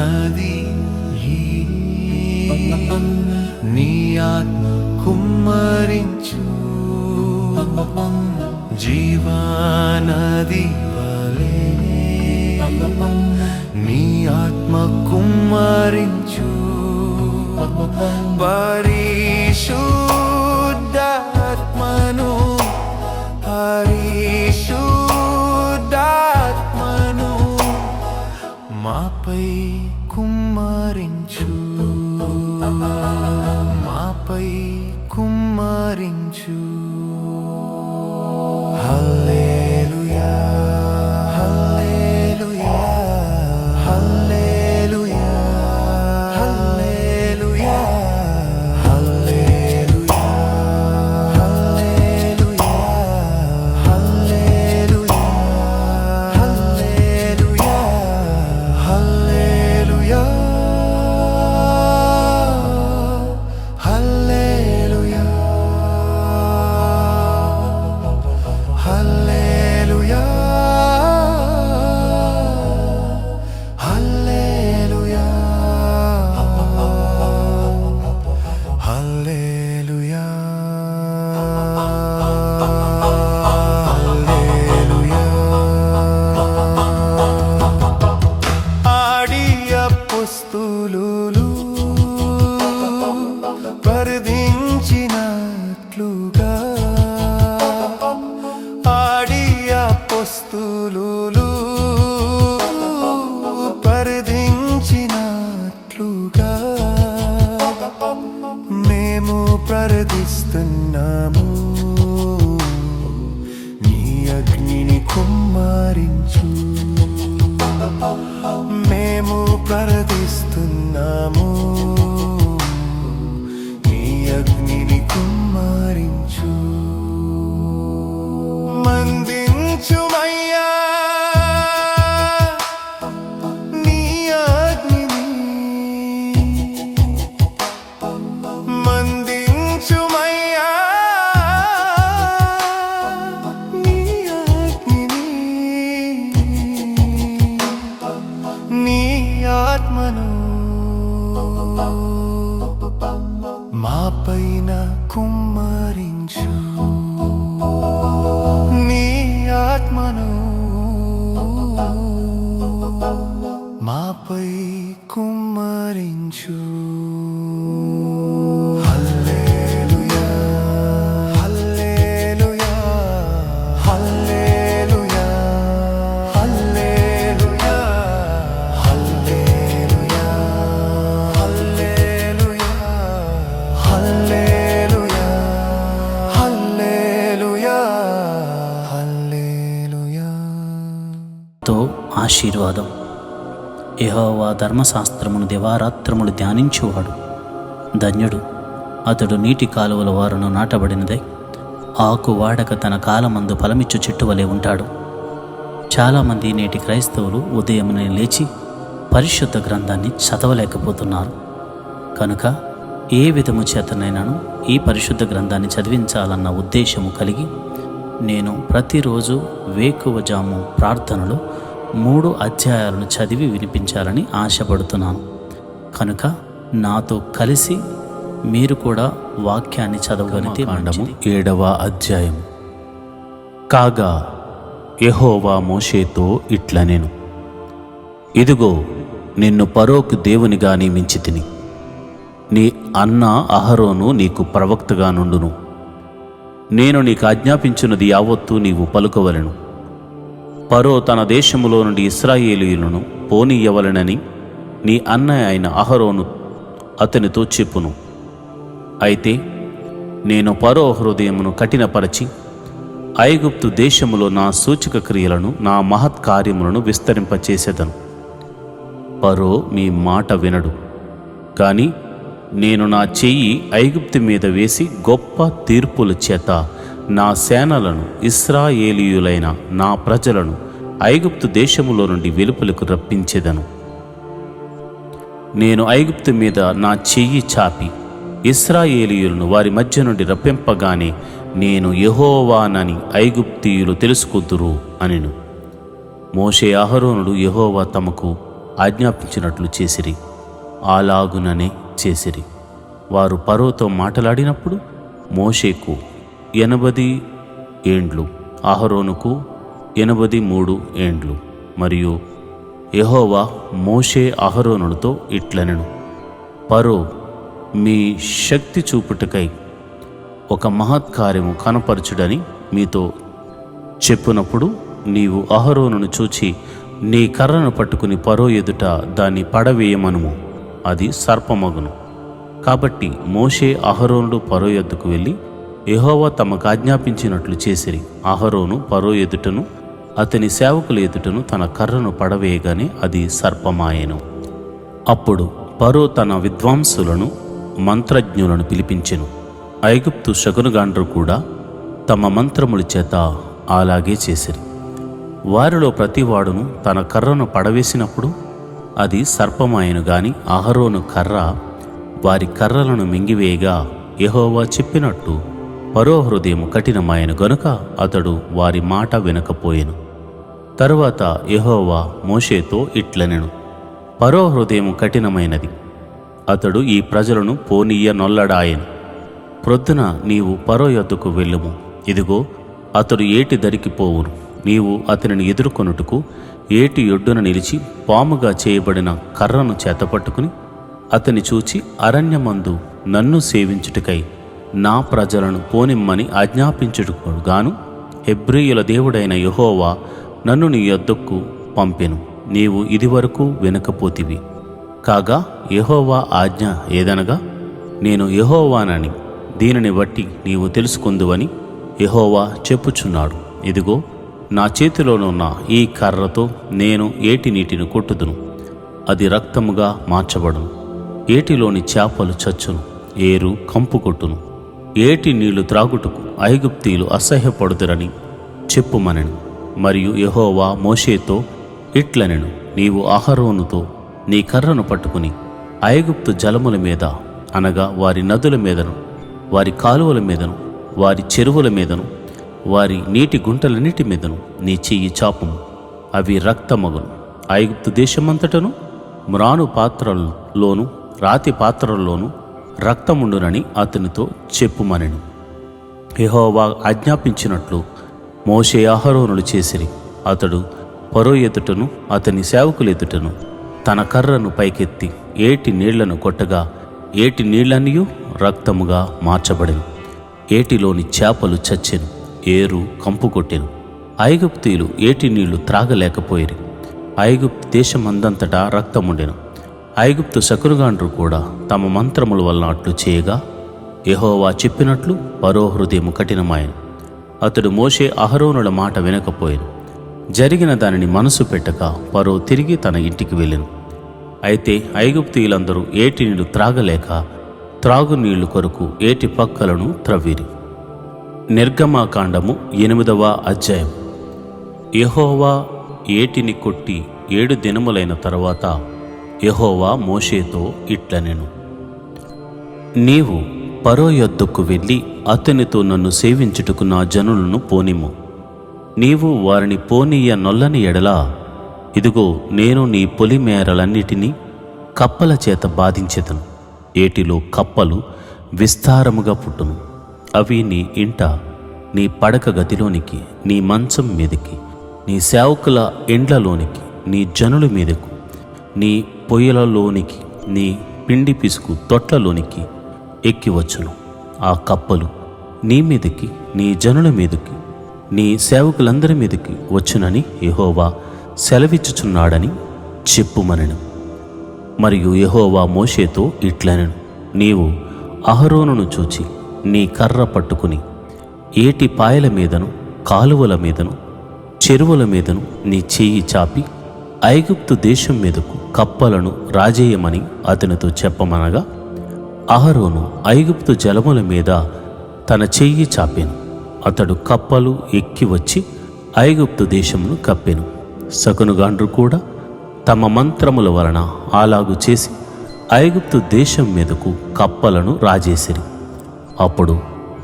నది నీ ఆత్మ కుమ్మరించు జీవనది వలె నీ ఆత్మ కుమ్మరించు పరిశుద్ధాత్మను పరిశుద్ధాత్మను మాపై కుమ్మరించు మాపై కుమ్మరించు హల్లెలూయా హల్లెలూయా హల్లెలూయా హల్లెలూయా హల్లెలూయా హల్లెలూయా హల్లెలూయా హల్లెలూయా హల్లెలూయా పరదించినట్లుగా ఆడి అపోస్తలులు పరదించినట్లుగా మేము ప్రదిస్తున్నాము నీ అగ్నిని కుమ్మరించు మేము ప్రదిస్తున్నాము అగ్నిని కుమ్మరించు మందించుమయ్యా నీ అగ్నిని మందించుమయ్యా నీ అగ్నిని నీ ఆత్మను మా పైన కుమ్మరించు నీ ఆత్మను మాపై కుమ్మరించు హల్లెలూయా హల్లెలూయా హల్లెలూయా హల్లెలూయా హల్లెలూయా హల్లెలూయా హల్లెలూయా హల్లెలూయా హల్లెలూయా. తో ఆశీర్వాదం. యెహోవా ధర్మశాస్త్రమును దివారాత్రములు ధ్యానించువాడు ధన్యుడు. అతడు నీటి కాలువల వారును నాటబడినదై ఆకు వాడక తన కాలమందు ఫలమిచ్చు చెట్టు వలె ఉంటాడు. చాలామంది నేటి క్రైస్తవులు ఉదయమునే లేచి పరిశుద్ధ గ్రంథాన్ని చదవలేకపోతున్నారు. కనుక ఏ విధము చేతనైనాను ఈ పరిశుద్ధ గ్రంథాన్ని చదివించాలన్న ఉద్దేశము కలిగి నేను ప్రతిరోజు వేకువజాము ప్రార్థనలో 3 అధ్యాయాలను చదివి వినిపించాలని ఆశపడుతున్నాను. కనుక నాతో కలిసి మీరు కూడా వాక్యాన్ని చదవగలిగితే మంచిది. 7వ అధ్యాయం. కాగా యెహోవా మోషేతో ఇట్లనెను, ఇదిగో నిన్ను ఫరోకు దేవునిగా నియమించితిని. నీ అన్న అహరోను నీకు ప్రవక్తగా నుండును. నేను నీకు ఆజ్ఞాపించున్నది యావత్తూ నీవు పలుకవలెను. ఫరో తన దేశములో నుండి ఇశ్రాయేలీయులను పోనీయవలెనని నీ అన్న అయిన అహరోను అతనితో చెప్పును. అయితే నేను ఫరో హృదయమును కఠినపరచి ఐగుప్తు దేశములో నా సూచక క్రియలను నా మహత్కార్యములను విస్తరింపచేసేదను. ఫరో మీ మాట వినడు. కానీ నేను నా చెయ్యి ఐగుప్తు మీద వేసి గొప్ప తీర్పుల చేత నా సేనలను ఇశ్రాయేలీయులైన నా ప్రజలను ఐగుప్తు దేశములో నుండి వెలుపలకు రప్పించెదను. నేను ఐగుప్తు మీద నా చెయ్యి చాపి ఇశ్రాయేలీయులను వారి మధ్య నుండి రప్పింపగానే నేను యెహోవానని ఐగుప్తీయులు తెలుసుకుందురు అనెను. మోషే అహరోనుడు యెహోవా తమకు ఆజ్ఞాపించినట్లు చేసిరి. అలాగుననే చేసిరి. వారు ఫరోతో మాట్లాడినప్పుడు మోషేకు 80 ఏండ్లు, అహరోనుకు 83 ఏండ్లు. మరియు యెహోవా మోషే అహరోనులతో ఇట్లనెను, ఫరో మీ శక్తి చూపుటకై ఒక మహత్కార్యము కనపరచుడని మీతో చెప్పునప్పుడు నీవు అహరోనును చూచి నీ కర్రను పట్టుకుని ఫరో ఎదుట దాన్ని పడవేయమనుము, అది సర్పమగును. కాబట్టి మోషే అహరోనులు ఫరో యొద్దకు వెళ్ళి యెహోవా తమకు ఆజ్ఞాపించినట్లు చేసిరి. అహరోను ఫరో ఎదుటను అతని సేవకుల ఎదుటను తన కర్రను పడవేయగానే అది సర్పమాయెను. అప్పుడు ఫరో తన విద్వాంసులను మంత్రజ్ఞులను పిలిపించెను. ఐగుప్తు శకునగాండ్రు కూడా తమ మంత్రముల చేత అలాగే చేసిరి. వారిలో ప్రతివాడును తన కర్రను పడవేసినప్పుడు అది సర్పమాయెను గాని అహరోను కర్ర వారి కర్రలను మింగివేయగా యెహోవా చెప్పినట్టు ఫరో హృదయం కఠినమాయెను గనుక అతడు వారి మాట వినకపోయెను. తరువాత యెహోవా మోషేతో ఇట్లనెను, ఫరో హృదయం కఠినమైనది, అతడు ఈ ప్రజలను పోనీయ నొల్లడాయెను. ప్రొద్దున నీవు ఫరో యొద్దకు వెళ్ళుము. ఇదిగో అతడు ఏటి దరికి పోవును. నీవు అతనిని ఎదుర్కొనుటకు ఏటి ఒడ్డున నిలిచి పాముగా చేయబడిన కర్రను చేతపట్టుకుని అతని చూచి అరణ్యమందు నన్ను సేవించుటకై నా ప్రజలను పోనిమ్మని ఆజ్ఞాపించుటకు గాను హెబ్రీయుల దేవుడైన యెహోవా నన్ను నీ యొద్దకు పంపెను. నీవు ఇదివరకు వినకపోతివి. కాగా యెహోవా ఆజ్ఞ ఏదనగా, నేను యెహోవానని దీనిని బట్టి నీవు తెలుసుకుందువని యెహోవా చెప్పుచున్నాడు. ఇదిగో నా చేతిలోనున్న ఈ కర్రతో నేను ఏటి నీటిని కొట్టుదును, అది రక్తముగా మార్చబడును. ఏటిలోని చేపలు చచ్చును, ఏరు కంపు కొట్టును. ఏటి నీళ్లు త్రాగుటకు ఐగుప్తీయులు అసహ్యపడుదురని చెప్పుమనెను. మరియు యెహోవా మోషేతో ఇట్లనెను, నీవు అహరోనుతో నీ కర్రను పట్టుకుని ఐగుప్తు జలముల మీద, అనగా వారి నదుల మీదను, వారి కాలువల మీదను, వారి చెరువుల మీదను, వారి నీటి గుంటలన్నిటి మీదను నీ చెయ్యి చాపుము, అవి రక్తమగును. ఐగుప్తు దేశమంతటను మ్రాను పాత్రల్లోను రాతి పాత్రల్లోనూ రక్తముండునని అతనితో చెప్పుమనెను. యెహోవా ఆజ్ఞాపించినట్లు మోషే అహరోనులు చేసిరి. అతడు ఫరో ఎదుటను అతని సేవకుల ఎదుటను తన కర్రను పైకెత్తి ఏటి నీళ్లను కొట్టగా ఏటి నీళ్లన్నయూ రక్తముగా మార్చబడెను. ఏటిలోని చేపలు చచ్చెను, ఏరు కంపు కొట్టెను. ఐగుప్తీయులు ఏటి నీళ్లు త్రాగలేకపోయిరి. ఐగుప్తు దేశమందంతటా రక్తముండెను. ఐగుప్తు శకునగాండ్రు కూడా తమ మంత్రముల వలన అట్లు చేయగా యెహోవా చెప్పినట్లు ఫరో హృదయం కఠినమాయెను. అతడు మోషే అహరోనుల మాట వినకపోయెను. జరిగిన దానిని మనసు పెట్టక ఫరో తిరిగి తన ఇంటికి వెళ్ళెను. అయితే ఐగుప్తీయులందరూ ఏటి నీళ్లు త్రాగలేక త్రాగునీళ్లు కొరకు ఏటి పక్కలను త్రవ్విరి. నిర్గమాకాండము 8వ అధ్యాయం. యెహోవా ఏటిని కొట్టి 7 దినములైన తరువాత యెహోవా మోషేతో ఇట్లనెను, నీవు ఫరో యొద్దకు వెళ్ళి అతనితో నన్ను సేవించుటకు నా జనులను పోనిమ్ము. నీవు వారిని పోనీయ నొల్లని ఎడలా, ఇదిగో నేను నీ పొలిమేరలన్నిటినీ కప్పల చేత బాధించెదను. ఏటిలో కప్పలు విస్తారముగా పుట్టును. అవి నీ ఇంట, నీ పడక గదిలోనికి, నీ మంచం మీదకి, నీ సేవకుల ఇండ్లలోనికి, నీ జనుల మీదకు, నీ పొయ్యిలలోనికి, నీ పిండి పిసుకు తొట్లలోనికి ఎక్కివచ్చును. ఆ కప్పలు నీ మీదకి, నీ జనుల మీదకి, నీ సేవకులందరి మీదకి వచ్చునని యెహోవా సెలవిచ్చుచున్నాడని చెప్పుమనెను. మరియు యెహోవా మోషేతో ఇట్లనెను, నీవు అహరోనును చూచి నీ కర్ర పట్టుకుని ఏటి పాయల మీదను, కాలువల మీదను, చెరువుల మీదను నీ చెయ్యి చాపి ఐగుప్తు దేశం మీదకు కప్పలను రాజేయమని అతనితో చెప్పమనగా, అహరోను ఐగుప్తు జలముల మీద తన చెయ్యి చాపెను. అతడు కప్పలు ఎక్కి వచ్చి ఐగుప్తు దేశమును కప్పెను. శకునగాండ్రు కూడా తమ మంత్రముల వలన అలాగు చేసి ఐగుప్తు దేశం మీదకు కప్పలను రాజేసిరి. అప్పుడు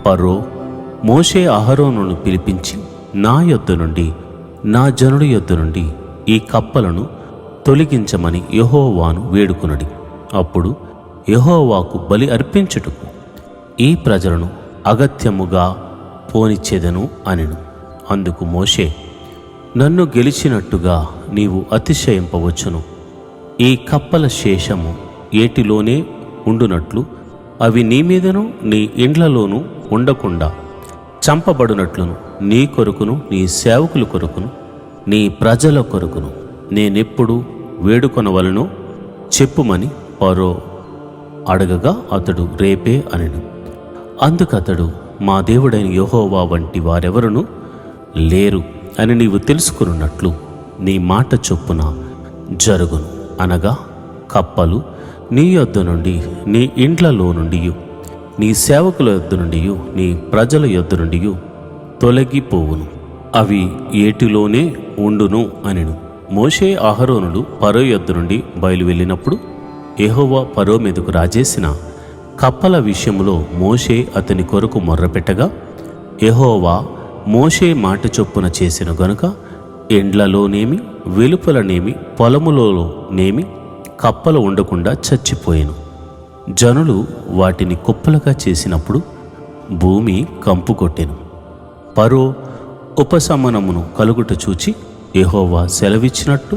ఫరో మోషే అహరోనును పిలిపించి, నా యొద్ద నుండి, నా జనుడి యొద్ద నుండి ఈ కప్పలను తొలగించమని యెహోవాను వేడుకొనుడి. అప్పుడు యెహోవాకు బలి అర్పించుటకు ఈ ప్రజలను అగత్యముగా పోనిచ్చేదను అనెను. అందుకు మోషే, నన్ను గెలిచినట్టుగా నీవు అతిశయింపవచ్చును. ఈ కప్పల శేషము ఏటిలోనే ఉండునట్లు అవి నీ మీదను నీ ఇండ్లలోనూ ఉండకుండా చంపబడినట్లును నీ కొరకును నీ సేవకుల కొరకును నీ ప్రజల కొరకును నేనెప్పుడు వేడుకొనవలనో చెప్పుమని ఫరో అడగగా అతడు రేపే అనెను. అందుకతడు, మా దేవుడైన యెహోవా వంటి వారెవరునూ లేరు అని నీవు తెలుసుకున్నట్లు నీ మాట చొప్పున జరుగును. అనగా కప్పలు నీ యొద్ద నుండి నీ ఇండ్లలో నుండి నీ సేవకుల యొద్ద నుండి నీ ప్రజల యొద్ద నుండి తొలగిపోవును, అవి ఏటిలోనే ఉండును అనెను. మోషే అహరోనులు ఫరో యొద్ద నుండి బయలు వెళ్ళినప్పుడు యెహోవా ఫరో మీదకు రాజేసిన కప్పల విషయంలో మోషే అతని కొరకు మొర్రపెట్టగా యెహోవా మోషే మాట చొప్పున చేసిన గనుక ఎండ్లలోనేమి వెలుపలనేమి పొలములోనేమి కప్పలు ఉండకుండా చచ్చిపోయెను. జనులు వాటిని కుప్పలుగా చేసినప్పుడు భూమి కంపు కొట్టెను. ఫరో ఉపశమనమును కలుగుట చూచి యెహోవా సెలవిచ్చినట్టు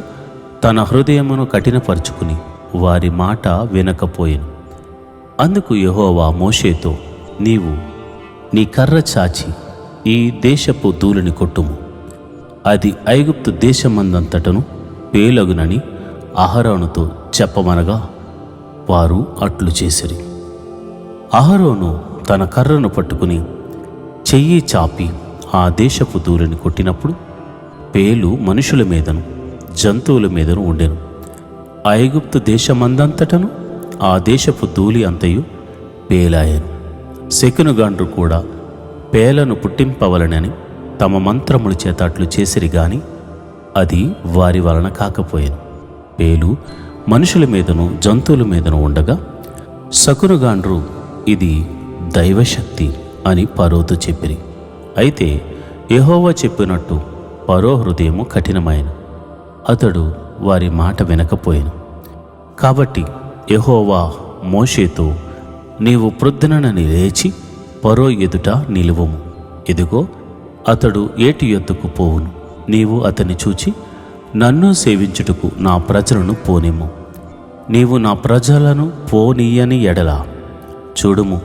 తన హృదయమును కఠినపరుచుకుని వారి మాట వినకపోయెను. అందుకు యెహోవా మోషేతో, నీవు నీ కర్ర చాచి ఈ దేశపు ధూళిని కొట్టుము, అది ఐగుప్తు దేశమందంతటను పేలగునని అహరోనుతో చెప్పమనగా వారు అట్లు చేసిరి. అహరోను తన కర్రను పట్టుకుని చెయ్యి చాపి ఆ దేశపు ధూళిని కొట్టినప్పుడు పేలు మనుషుల మీదను జంతువుల మీదను ఉండెను. ఐగుప్తు దేశమందంతటను ఆ దేశపు ధూళి అంతయు పేలాయను. శకునగాండ్రు కూడా పేలను పుట్టింపవలనని తమ మంత్రముల చేత అట్లు చేసిరి గాని అది వారి వలన కాకపోయాను. పేలు మనుషుల మీదను జంతువుల మీదను ఉండగా శకునగాండ్రు ఇది దైవశక్తి అని ఫరోతో చెప్పిరి. అయితే యెహోవా చెప్పినట్టు ఫరో హృదయము కఠినమైన అతడు వారి మాట వినకపోయాను. కాబట్టి యెహోవా మోషేతో, నీవు ప్రొద్దునని లేచి ఫరో ఎదుట నిలువుము. ఇదిగో అతడు ఏటి యొద్దకు పోవును. నీవు అతన్ని చూచి నన్ను సేవించుటకు నా ప్రజలను పోనిమ్ము. నీవు నా ప్రజలను పోనీయని ఎడల చూడుము,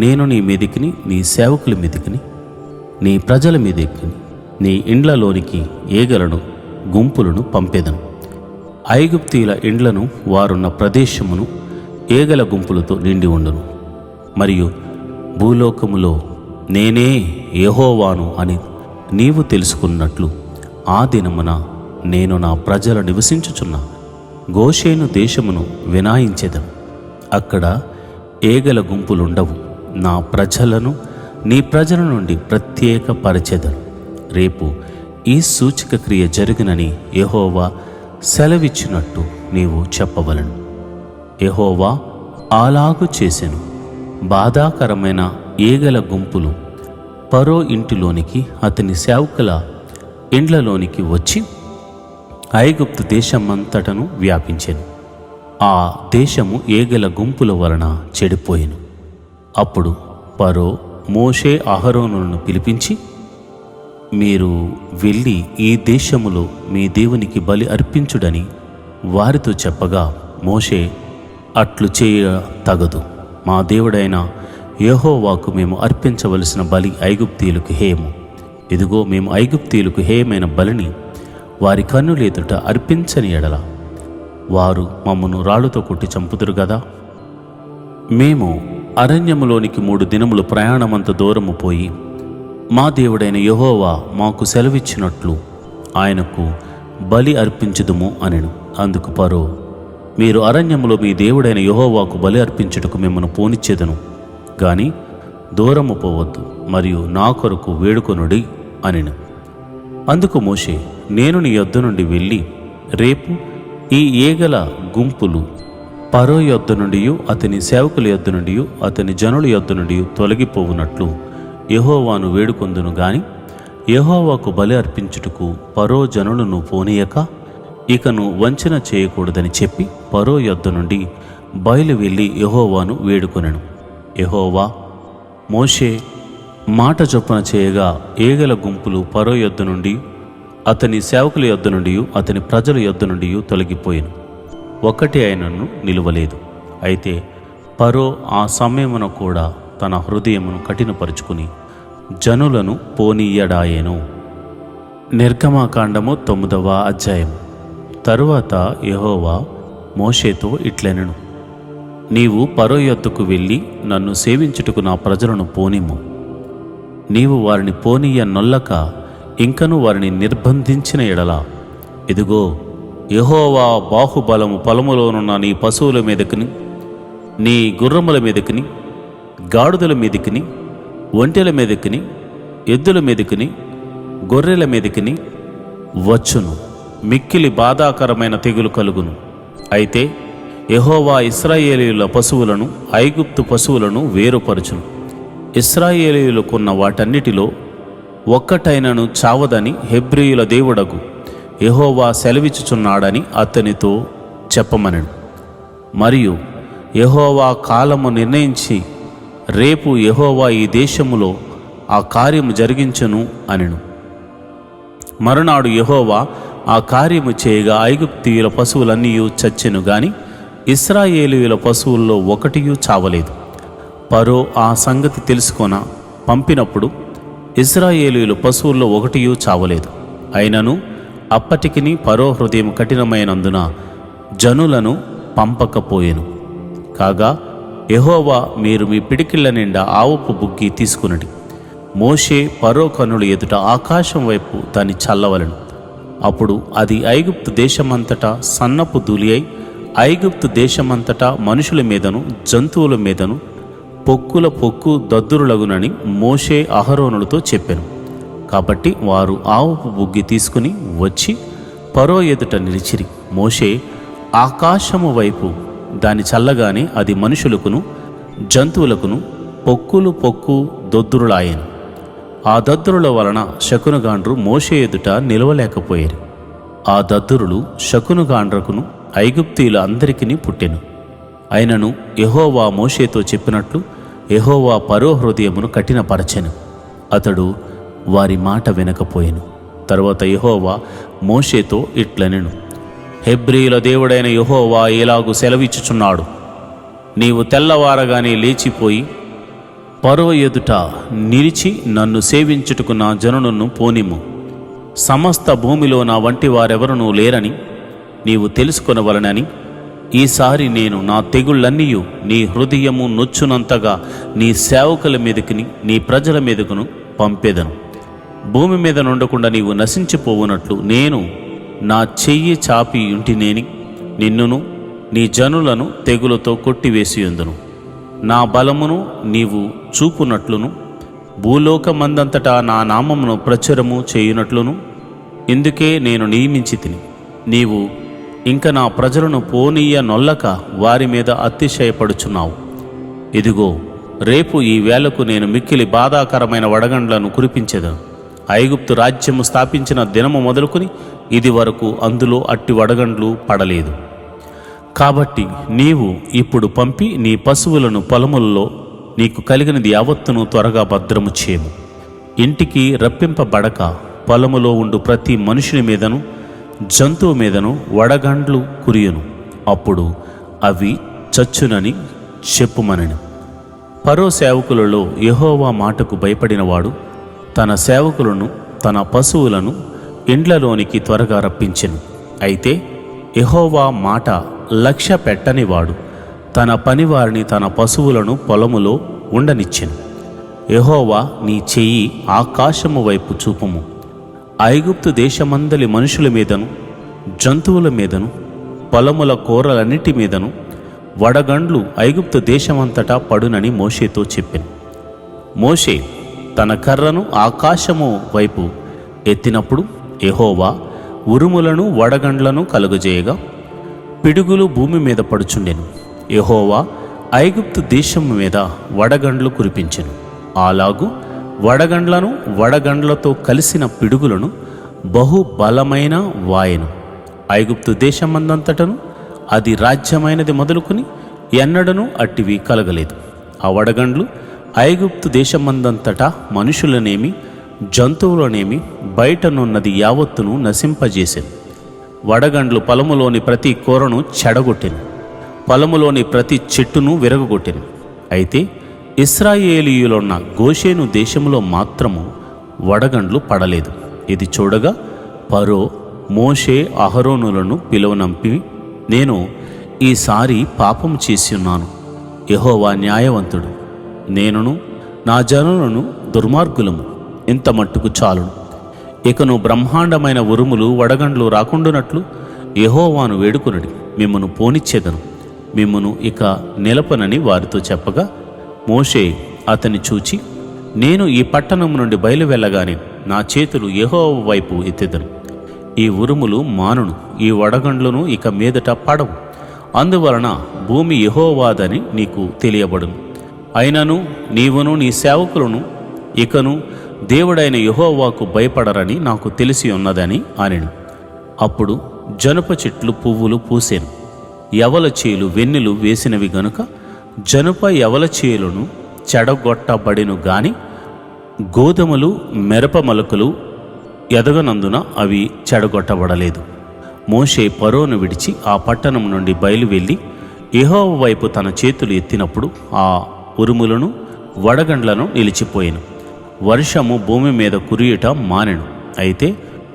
నేను నీ మీదికిని నీ సేవకుల మీదికిని నీ ప్రజల మీదికిని నీ ఇండ్లలోనికి ఏగలను గుంపులను పంపేదను. ఐగుప్తీయుల ఇండ్లను వారున్న ప్రదేశమును ఏగల గుంపులతో నిండి ఉండును. మరియు భూలోకములో నేనే యెహోవాను అని నీవు తెలుసుకున్నట్లు ఆ దినమున నేను నా ప్రజలు నివసించుచున్న గోషేను దేశమును వినాయించెదను. అక్కడ ఏగల గుంపులుండవు. నా ప్రజలను నీ ప్రజల నుండి ప్రత్యేక పరచెదను. రేపు ఈ సూచక క్రియ జరుగునని యెహోవా సెలవిచ్చినట్టు నీవు చెప్పవలను. యెహోవా అలాగు చేసెను. బాధాకరమైన ఏగల గుంపులు ఫరో ఇంటిలోనికి అతని సేవకుల ఇండ్లలోనికి వచ్చి ఐగుప్తు దేశమంతటను వ్యాపించెను. ఆ దేశము ఏగల గుంపుల వలన చెడిపోయెను. అప్పుడు ఫరో మోషే అహరోనులను పిలిపించి, మీరు వెళ్ళి ఈ దేశములో మీ దేవునికి బలి అర్పించుడని వారితో చెప్పగా మోషే, అట్లు చేయ తగదు. మా దేవుడైన యెహోవాకు మేము అర్పించవలసిన బలి ఐగుప్తీయులకు హేయము. ఇదిగో మేము ఐగుప్తీయులకు హేయమైన బలిని వారి కన్నులెదుట అర్పించని ఎడల వారు మమ్మను రాళ్లతో కొట్టి చంపుదురు గదా. మేము అరణ్యములోనికి 3 దినములు ప్రయాణమంత దూరము పోయి మా దేవుడైన యెహోవా మాకు సెలవిచ్చినట్లు ఆయనకు బలి అర్పించుదుము అనెను. అందుకు ఫరో, మీరు అరణ్యములో మీ దేవుడైన యెహోవాకు బలి అర్పించుటకు మిమ్మను పోనిచ్చేదను గాని దూరము పోవద్దు, మరియు నా కొరకు వేడుకొనుడి అనెను. అందుకు మోషే, నేను నీ యొద్ద నుండి వెళ్ళి రేపు ఈ ఏగల గుంపులు ఫరో యొద్ద నుండి అతని సేవకుల యొద్ద నుండి అతని జనుల యొద్ద నుండి తొలగిపోవునట్లు యెహోవాను వేడుకొందును గాని యెహోవాకు బలి అర్పించుటకు ఫరో జనులను పోనీయక ఇకను వంచన చేయకూడదని చెప్పి ఫరో యొద్ద నుండి బయలు వెళ్ళి యెహోవాను వేడుకొనెను. యెహోవా మోషే మాట చొప్పున చేయగా ఏగల గుంపులు ఫరో యొద్ద నుండి అతని సేవకుల యొద్ద నుండి అతని ప్రజల యొద్ద నుండి తొలగిపోయాను. ఒక్కటి ఆయనను నిలువలేదు. అయితే ఫరో ఆ సమయమున కూడా తన హృదయమును కఠినపరుచుకుని జనులను పోనీయడాయెను. నిర్గమాకాండము 9వ అధ్యాయము. తరువాత యెహోవా మోషేతో ఇట్లనెను, నీవు ఫరో యొద్దకు వెళ్ళి నన్ను సేవించుటకు నా ప్రజలను పోనిమ్ము. నీవు వారిని పోనీయ నొల్లక ఇంకను వారిని నిర్బంధించిన ఎడల, ఇదిగో యెహోవా బాహుబలము పొలములోనున్న నీ పశువుల మీదకిని, నీ గుర్రముల మీదకిని, గాడిదల మీదకిని, ఒంటెల మీదకిని, ఎద్దుల మీదకిని, గొర్రెల మీదకిని వచ్చును. మిక్కిలి బాధాకరమైన తెగులు కలుగును. అయితే యెహోవా ఇశ్రాయేలీయుల పశువులను ఐగుప్తు పశువులను వేరుపరచును. ఇశ్రాయేలీయులకున్న వాటన్నిటిలో ఒక్కటైనను చావదని హెబ్రీయుల దేవుడగు యెహోవా సెలవిచ్చుచున్నాడని అతనితో చెప్పమనెను. మరియు యెహోవా కాలము నిర్ణయించి రేపు యెహోవా ఈ దేశములో ఆ కార్యము జరిగించును అనెను. మరునాడు యెహోవా ఆ కార్యము చేయగా ఐగుప్తీయుల పశువులన్నీ చచ్చెను గాని ఇశ్రాయేలీయుల పశువుల్లో ఒకటియూ చావలేదు. ఫరో ఆ సంగతి తెలుసుకొన పంపినప్పుడు ఇశ్రాయేలీయుల పశువుల్లో ఒకటియూ చావలేదు. అయినను అప్పటికిని ఫరో హృదయం కఠినమైనందున జనులను పంపకపోయెను. కాగా యెహోవా, మీరు మీ పిడికిళ్ల నిండా ఆవుపు బుగ్గి తీసుకునడి. మోషే ఫరో కన్నుల ఎదుట ఆకాశం వైపు దాన్ని చల్లవలెను. అప్పుడు అది ఐగుప్తు దేశమంతటా సన్నపు ధూళి అయి ఐగుప్తు దేశమంతటా మనుషుల మీదను జంతువుల మీదను పొక్కుల పొక్కు దద్దురులగునని మోషే అహరోనులతో చెప్పెను. కాబట్టి వారు ఆవుపు బుగ్గి తీసుకుని వచ్చి ఫరో ఎదుట నిలిచిరి. మోషే ఆకాశము వైపు దాని చల్లగానే అది మనుషులకును జంతువులకును పొక్కులు పొక్కు దొద్దురులాయెను. ఆ దద్దురుల వలన శకునగాండ్రు మోషే ఎదుట నిలవలేకపోయారు. ఆ దద్దురులు శకునగాండ్రకును ఐగుప్తీయుల అందరికీ పుట్టెను. అయినను యెహోవా మోషేతో చెప్పినట్లు యెహోవా ఫరో హృదయమును కఠినపరచెను. అతడు వారి మాట వినకపోయెను. తరువాత యెహోవా మోషేతో ఇట్లనెను, హెబ్రీయుల దేవుడైన యెహోవా ఇలాగు సెలవిచ్చుచున్నాడు, నీవు తెల్లవారగానే లేచిపోయి ఫరో ఎదుట నిలిచి నన్ను సేవించుటకు నా జనులను పోనిమ్ము. సమస్త భూమిలో నా వంటి వారెవరునూ లేరని నీవు తెలుసుకొనవలనని ఈసారి నేను నా తెగుళ్ళన్నీయు నీ హృదయము నొచ్చునంతగా నీ సేవకుల మీదకిని నీ ప్రజల మీదకును పంపేదను. భూమి మీద నుండకుండా నీవు నశించిపోవునట్లు నేను నా చెయ్యి చాపి ఉంటినేని నిన్నును నీ జనులను తెగులతో కొట్టివేసియుందును. నా బలమును నీవు చూపునట్లును భూలోకమందంతటా నా నామమును ప్రచురము చేయునట్లును ఇందుకే నేను నియమించితిని. నీవు ఇంక నా ప్రజలను పోనీయ నొల్లక వారి మీద అతిశయపడుచున్నావు. ఇదిగో, రేపు ఈ వేళకు నేను మిక్కిలి బాధాకరమైన వడగండ్లను కురిపించెదను. ఐగుప్తు రాజ్యము స్థాపించిన దినము మొదలుకొని ఇది వరకు అందులో అట్టి వడగండ్లు పడలేదు. కాబట్టి నీవు ఇప్పుడు పంపి నీ పశువులను పొలములలో నీకు కలిగినది యావత్తును త్వరగా భద్రము చేయము. ఇంటికి రప్పింపబడక పొలములో ఉండు ప్రతి మనుషుని మీదను జంతువు మీదను వడగండ్లు కురియును. అప్పుడు అవి చచ్చునని చెప్పుమనెను. ఫరో సేవకులలో యెహోవా మాటకు భయపడినవాడు తన సేవకులను తన పశువులను ఇండ్లలోనికి త్వరగా రప్పించెను. అయితే యెహోవా మాట లక్ష్య పెట్టనివాడు తన పనివారిని తన పశువులను పొలములో ఉండనిచ్చెను. యెహోవా, నీ చెయ్యి ఆకాశము వైపు చూపుము. ఐగుప్తు దేశమందలి మనుషుల మీదను జంతువుల మీదను పొలముల కూరలన్నిటి మీదను వడగండ్లు ఐగుప్తు దేశమంతటా పడునని మోషేతో చెప్పెను. మోషే తన కర్రను ఆకాశము వైపు ఎత్తినప్పుడు యెహోవా ఉరుములను వడగండ్లను కలుగజేయగా పిడుగులు భూమి మీద పడుచుండెను. యెహోవా ఐగుప్తు దేశము మీద వడగండ్లు కురిపించెను. అలాగు వడగండ్లను వడగండ్లతో కలిసిన పిడుగులను బహు బలమైన వాయెను. ఐగుప్తు దేశమందంతటను అది రాజ్యమైనది మొదలుకొని ఎన్నడనూ అట్టివి కలగలేదు. ఆ వడగండ్లు ఐగుప్తు దేశమందంతటా మనుషులనేమి జంతువులనేమి బయటనున్నది యావత్తును నశింపజేసెను. వడగండ్లు పొలములోని ప్రతి కూరను చెడగొట్టెను, పొలములోని ప్రతి చెట్టును విరగొట్టెను. అయితే ఇశ్రాయేలీయులున్న గోషేను దేశములో మాత్రము వడగండ్లు పడలేదు. ఇది చూడగా ఫరో మోషే అహరోనులను పిలువనంపి, నేను ఈసారి పాపం చేసి ఉన్నాను. యెహోవా న్యాయవంతుడు, నేనును నా జనులను దుర్మార్గులము, ఇంత మట్టుకు చాలును. ఇకను బ్రహ్మాండమైన ఉరుములు వడగండ్లు రాకుండునట్లు యెహోవాను వేడుకొనుడి, మిమ్మును పోనిచ్చేదను, మిమ్మును ఇక నిలపనని వారితో చెప్పగా, మోషే అతని చూచి, నేను ఈ పట్టణం నుండి బయలు వెళ్ళగానే నా చేతులు యెహోవా వైపు ఎత్తెదను. ఈ ఉరుములు మానును, ఈ వడగండ్లను ఇక మీదట పడవు. అందువలన భూమి యెహోవాదని నీకు తెలియబడును. అయినను నీవును నీ సేవకులను ఇకను దేవుడైన యెహోవాకు భయపడరని నాకు తెలిసి ఉన్నదని అనెను. అప్పుడు జనప చెట్లు పువ్వులు పూసెను, యవల చేలు వెన్నెలు వేసినవి గనుక జనప యవల చేలును చెడగొట్టబడిను గాని గోధుమలు మిరప మొలకలు ఎదగనందున అవి చెడగొట్టబడలేదు. మోషే ఫరోను విడిచి ఆ పట్టణం నుండి బయలు వెళ్ళి యెహోవా వైపు తన చేతులు ఎత్తినప్పుడు ఆ ఉరుములను వడగండ్లను నిలిచిపోయెను. వర్షము భూమి మీద కురియుట మానెను. అయితే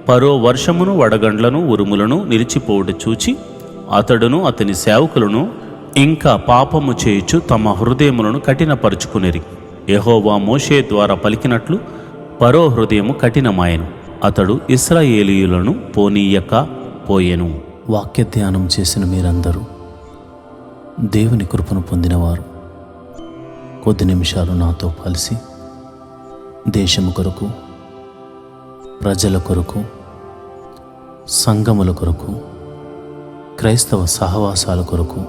ఫరో వర్షమును వడగండ్లను ఉరుములను నిలిచిపోవుట చూచి అతడును అతని సేవకులను ఇంకా పాపము చేయుచు తమ హృదయములను కఠినపరుచుకునిరి. యెహోవా మోషే ద్వారా పలికినట్లు ఫరో హృదయము కఠినమాయెను, అతడు ఇశ్రాయేలీయులను పోనీయక పోయెను. వాక్య ధ్యానం చేసిన మీరందరూ దేవుని కృపను పొందినవారు. కొద్ది నిమిషాలు నాతో కలిసి దేశము కొరకు, ప్రజల కొరకు, సంఘముల కొరకు, క్రైస్తవ సహవాసాల కొరకు,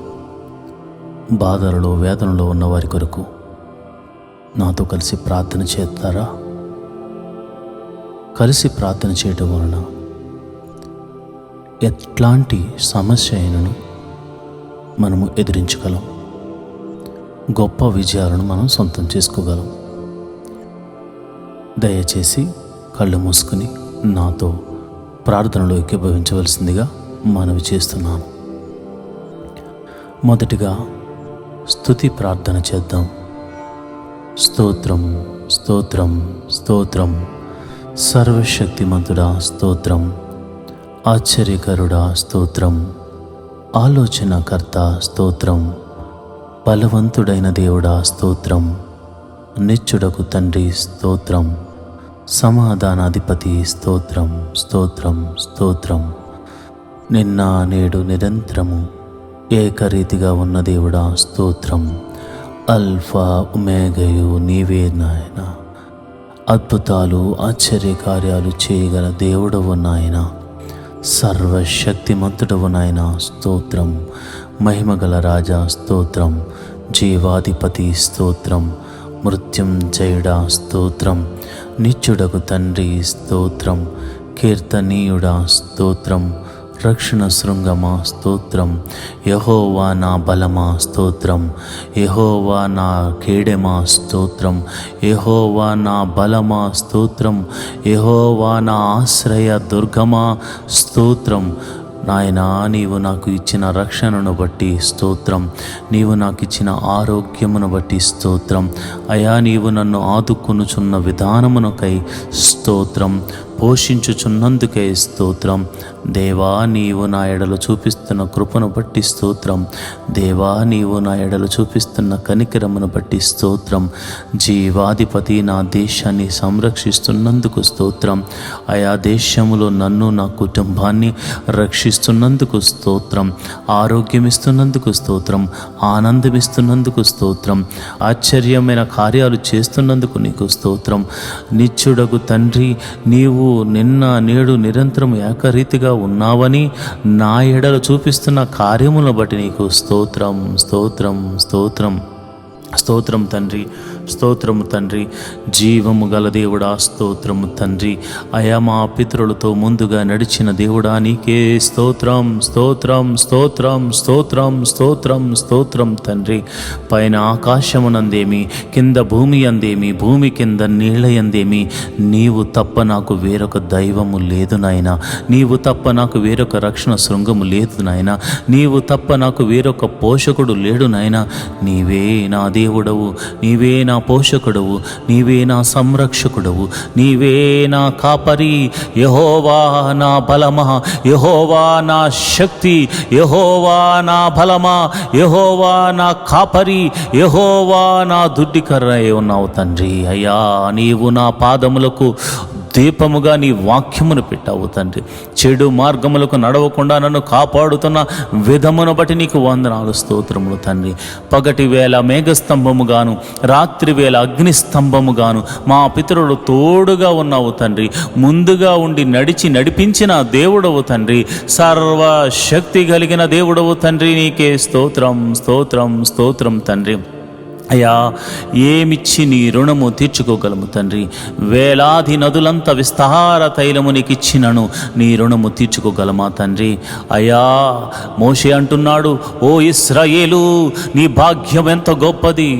బాధలలో వేదనలో ఉన్నవారి కొరకు నాతో కలిసి ప్రార్థన చేస్తారా? కలిసి ప్రార్థన చేయటం వలన ఎట్లాంటి సమస్య అయినను మనము ఎదిరించగలం, గొప్ప విజయాలను మనం సొంతం చేసుకోగలం. దయచేసి కళ్ళు మూసుకుని నాతో ప్రార్థనలో ఏకీభవించవలసిందిగా మనవి చేస్తున్నాను. మొదటిగా స్తుతి ప్రార్థన చేద్దాం. స్తోత్రం, స్తోత్రం, స్తోత్రం. సర్వశక్తిమంతుడా స్తోత్రం, ఆశ్చర్యకరుడా స్తోత్రం, ఆలోచనకర్త స్తోత్రం, బలవంతుడైన దేవుడా స్తోత్రం, నిత్యుడకు తండ్రి స్తోత్రం, సమాధానాధిపతి స్తోత్రం, స్తోత్రం, స్తోత్రం. నిన్న నేడు నిరంతరము ఏకరీతిగా ఉన్న దేవుడా స్తోత్రం. అల్ఫా ఒమేగయు నీవే నాయన. అద్భుతాలు ఆశ్చర్యకార్యాలు చేయగల దేవుడవు నాయన, సర్వశక్తిమంతుడవు నాయన స్తోత్రం. మహిమగల రాజా స్తోత్రం, జీవాధిపతి స్తోత్రం, మృత్యుంజయుడా స్తోత్రం, నిత్యుడకు తండ్రి స్తోత్రం, కీర్తనీయుడా స్తోత్రం, రక్షణ శృంగమా స్తోత్రం. యెహోవా నా బలమా స్తోత్రం, యెహోవా నా కేడెమా స్తోత్రం, యెహోవా నా బలమా స్తోత్రం, యెహోవా నా ఆశ్రయ దుర్గమా స్తోత్రం. నాయనా, నీవు నాకు ఇచ్చిన రక్షణను బట్టి స్తోత్రం, నీవు నాకు ఇచ్చిన ఆరోగ్యమును బట్టి స్తోత్రం. అయా, నీవు నన్ను ఆదుకొనుచున్న విధానమునకై స్తోత్రం, పోషించుచున్నందుకై స్తోత్రం. దేవా, నీవు నా ఎడలు చూపిస్తున్న కృపను బట్టి స్తోత్రం. దేవా, నీవు నా ఎడలు చూపిస్తున్న కనికరమును బట్టి స్తోత్రం. జీవాధిపతి, నా దేశాన్ని సంరక్షిస్తున్నందుకు స్తోత్రం. ఆయా దేశములో నన్ను, నా కుటుంబాన్ని రక్షిస్తున్నందుకు స్తోత్రం. ఆరోగ్యమిస్తున్నందుకు స్తోత్రం, ఆనందమిస్తున్నందుకు స్తోత్రం, ఆశ్చర్యమైన కార్యాలు చేస్తున్నందుకు నీకు స్తోత్రం. నిత్యుడగు తండ్రి, నీవు నిన్న నేడు నిరంతరం ఏకరీతిగా ఉన్నావని నా ఎడలు చూపిస్తున్న కార్యములను బట్టి నీకు స్తోత్రం, స్తోత్రం, స్తోత్రం. స్తోత్రం తండ్రి, స్తోత్రము తండ్రి, జీవము గల దేవుడా స్తోత్రము తండ్రి. అయా మా పితరులతో ముందుగా నడిచిన దేవుడా నీకే స్తోత్రం, స్తోత్రం, స్తోత్రం, స్తోత్రం, స్తోత్రం, స్తోత్రం తండ్రి. పైన ఆకాశమునందేమి, కింద భూమి అందేమి, భూమి కింద నీళ్ళ యందేమి నీవు తప్ప నాకు వేరొక దైవము లేదు నాయన. నీవు తప్ప నాకు వేరొక రక్షణ శృంగము లేదు నాయన. నీవు తప్ప నాకు వేరొక పోషకుడు లేడు నాయన. నీవే నా దేవుడవు, నీవే నా పోషకుడవు, నీవే నా సంరక్షకుడవు, నీవే నా కాపరి. యెహోవా నా బలమా, యెహోవా నా శక్తి, యెహోవా నా బలమా, యెహోవా నా కాపరి, యెహోవా నా దుడ్డికర్ర ఉన్నావు తండ్రి. అయ్యా నీవు నా పాదములకు దీపముగా నీ వాక్యమును పెట్టావు తండ్రి. చెడు మార్గములకు నడవకుండా నన్ను కాపాడుతున్న విధమును బట్టి నీకు వందనాలు, స్తోత్రములు తండ్రి. పగటి వేళ మేఘస్తంభముగాను, రాత్రి వేళ అగ్నిస్తంభముగాను మా పితరులు తోడుగా ఉన్నావు తండ్రి. ముందుగా ఉండి నడిపించిన దేవుడవు తండ్రి. సర్వశక్తి కలిగిన దేవుడవు తండ్రి. నీకే స్తోత్రం, స్తోత్రం, స్తోత్రం తండ్రి. అయ్యా ఏమిచ్చి నీ రుణము తీర్చుకోగలము తండ్రి. వేలాది నదులంత విస్తార తైలము నీకు ఇచ్చినను నీ రుణము తీర్చుకోగలమా తండ్రి. అయ్యా మోషే అంటున్నాడు, ఓ ఇశ్రాయేలు నీ భాగ్యం ఎంత గొప్పది,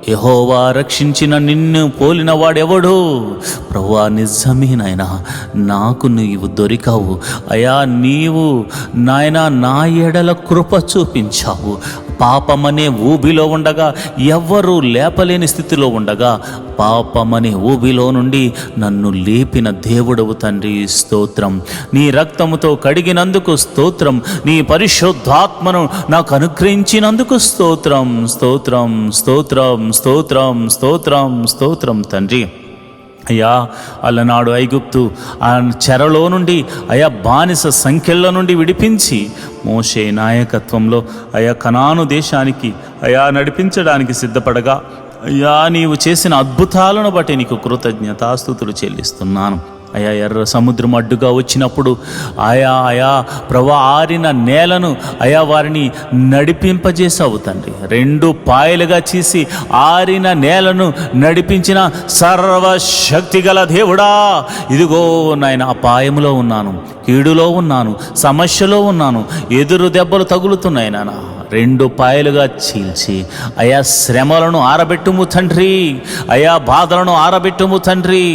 యెహోవా రక్షించిన నిన్ను పోలిన వాడెవడు? ప్రభువా నిజమే నాయన, నాకు నీవు దొరికావు. అయా నీవు నాయన నా ఎడల కృప చూపించావు. పాపమనే ఊబిలో ఉండగా, ఎవ్వరూ లేపలేని స్థితిలో ఉండగా, పాపమనే ఊబిలో నుండి నన్ను లేపిన దేవుడవు తండ్రి. స్తోత్రం. నీ రక్తముతో కడిగినందుకు స్తోత్రం. నీ పరిశుద్ధాత్మను నాకు అనుగ్రహించినందుకు స్తోత్రం, స్తోత్రం, స్తోత్రం, స్తోత్రం, స్తోత్రం, స్తోత్రం తండ్రి. అయ్యా అలనాడు ఐగుప్తు ఆ చెరలో నుండి, అయా బానిస సంఖ్యల నుండి విడిపించి మోషే నాయకత్వంలో అయా కనాను దేశానికి అయా నడిపించడానికి సిద్ధపడగా, అయ్యా నీవు చేసిన అద్భుతాలను బట్టి నీకు కృతజ్ఞతాస్తుతులు చెల్లిస్తున్నాను. అయా ఎర్ర సముద్రం అడ్డుగా వచ్చినప్పుడు ఆయా ప్రభా ఆరిన నేలను అయా వారిని నడిపింపజేసావు తండ్రి. 2 పాయలుగా చేసి ఆరిన నేలను నడిపించిన సర్వశక్తి గల దేవుడా, ఇదిగో నాయన అపాయములో ఉన్నాను, కీడులో ఉన్నాను, సమస్యలో ఉన్నాను, ఎదురు దెబ్బలు తగులుతున్నాయి నాన్న. 2 పాయలుగా చీల్చి అయా శ్రమలను ఆరబెట్టుము తండ్రి. అయా బాధలను ఆరబెట్టుము తండ్రి.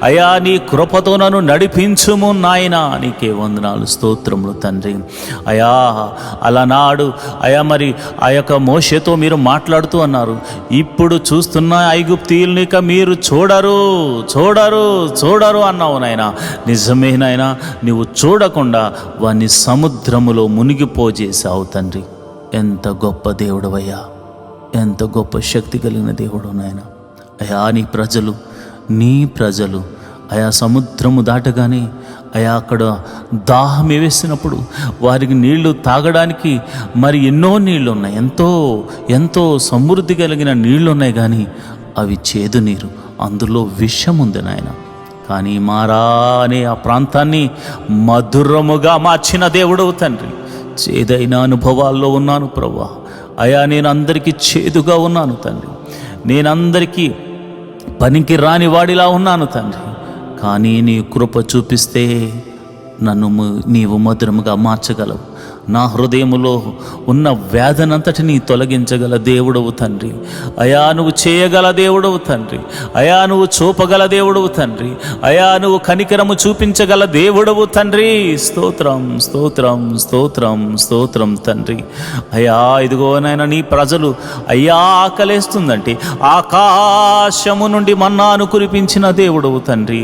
అయా నీ కృపతో నన్ను నడిపించుము నాయన. నీకే వందనాలు, స్తోత్రములు తండ్రి. అయా అలనాడు అయా మరి ఆ యొక్క మోషేతో మీరు మాట్లాడుతూ అన్నారు, ఇప్పుడు చూస్తున్న ఐగుప్తీయుల్ని ఇక మీరు చూడరు చూడరు చూడరు అన్నావు నాయన. నిజమే నాయన, నువ్వు చూడకుండా వారిని సముద్రములో మునిగిపోజేసావు తండ్రి. ఎంత గొప్ప దేవుడవయ్యా, ఎంత గొప్ప శక్తి కలిగిన దేవుడు నాయన. అయా నీ ప్రజలు అయా సముద్రము దాటగానే అయా అక్కడ దాహం వేసినప్పుడు వారికి నీళ్లు తాగడానికి మరి ఎన్నో నీళ్లు ఉన్నాయి, ఎంతో సమృద్ధి కలిగిన నీళ్లు ఉన్నాయి, కానీ అవి చేదు నీరు, అందులో విషం ఉంది నాయన. కానీ మారా అనే ఆ ప్రాంతాన్ని మధురముగా మార్చిన దేవుడవు తండ్రి. చేదైన అనుభవాల్లో ఉన్నాను ప్రభువా. అయా నేను అందరికీ చేదుగా ఉన్నాను తండ్రి. నేనందరికీ పనికి రాని వాడిలా ఉన్నాను తండ్రి. కానీ నీ కృప చూపిస్తే నన్ను నీవు మధురముగా మార్చగలవు. నా హృదయములో ఉన్న వేదనంతటిని తొలగించగల దేవుడవు తండ్రి. అయా నువ్వు చేయగల దేవుడవు తండ్రి. అయా నువ్వు చూపగల దేవుడవు తండ్రి. అయా నువ్వు కనికరము చూపించగల దేవుడవు తండ్రి. స్తోత్రం, స్తోత్రం, స్తోత్రం, స్తోత్రం తండ్రి. అయా ఇదిగో నాయన నీ ప్రజలు అయ్యా ఆకలేస్తుందంటే ఆకాశము నుండి మన్నాను కురిపించిన దేవుడవు తండ్రి.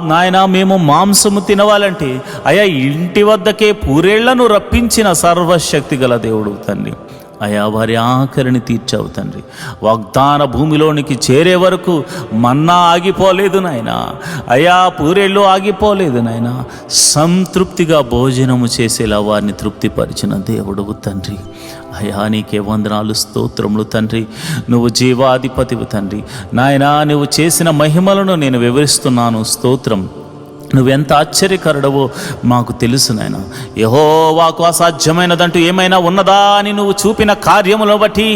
నాయన మేము మాంసము తినవాలంటే అయా ఇంటి వద్దకే పూరేళ్లను రప్పించిన సర్వశక్తి గల దేవుడు తండ్రి. అయా వారి ఆఖరిని తీర్చావు తండ్రి. వాగ్దాన భూమిలోనికి చేరే వరకు మన్నా ఆగిపోలేదు నాయన. అయా పూరేళ్ళు ఆగిపోలేదు నాయన. సంతృప్తిగా భోజనము చేసేలా వారిని తృప్తిపరిచిన దేవుడు తండ్రి. అయా నీకే వందనాలు, స్తోత్రములు తండ్రి. నువ్వు జీవాధిపతివి తండ్రి. నాయనా నువ్వు చేసిన మహిమలను నేను వివరిస్తున్నాను. స్తోత్రం. నువ్వెంత ఆశ్చర్యకరుడవో మాకు తెలుసు నాయన. యెహోవాకు అసాధ్యమైనదంటూ ఏమైనా ఉన్నదా అని నువ్వు చూపిన కార్యములను బట్టి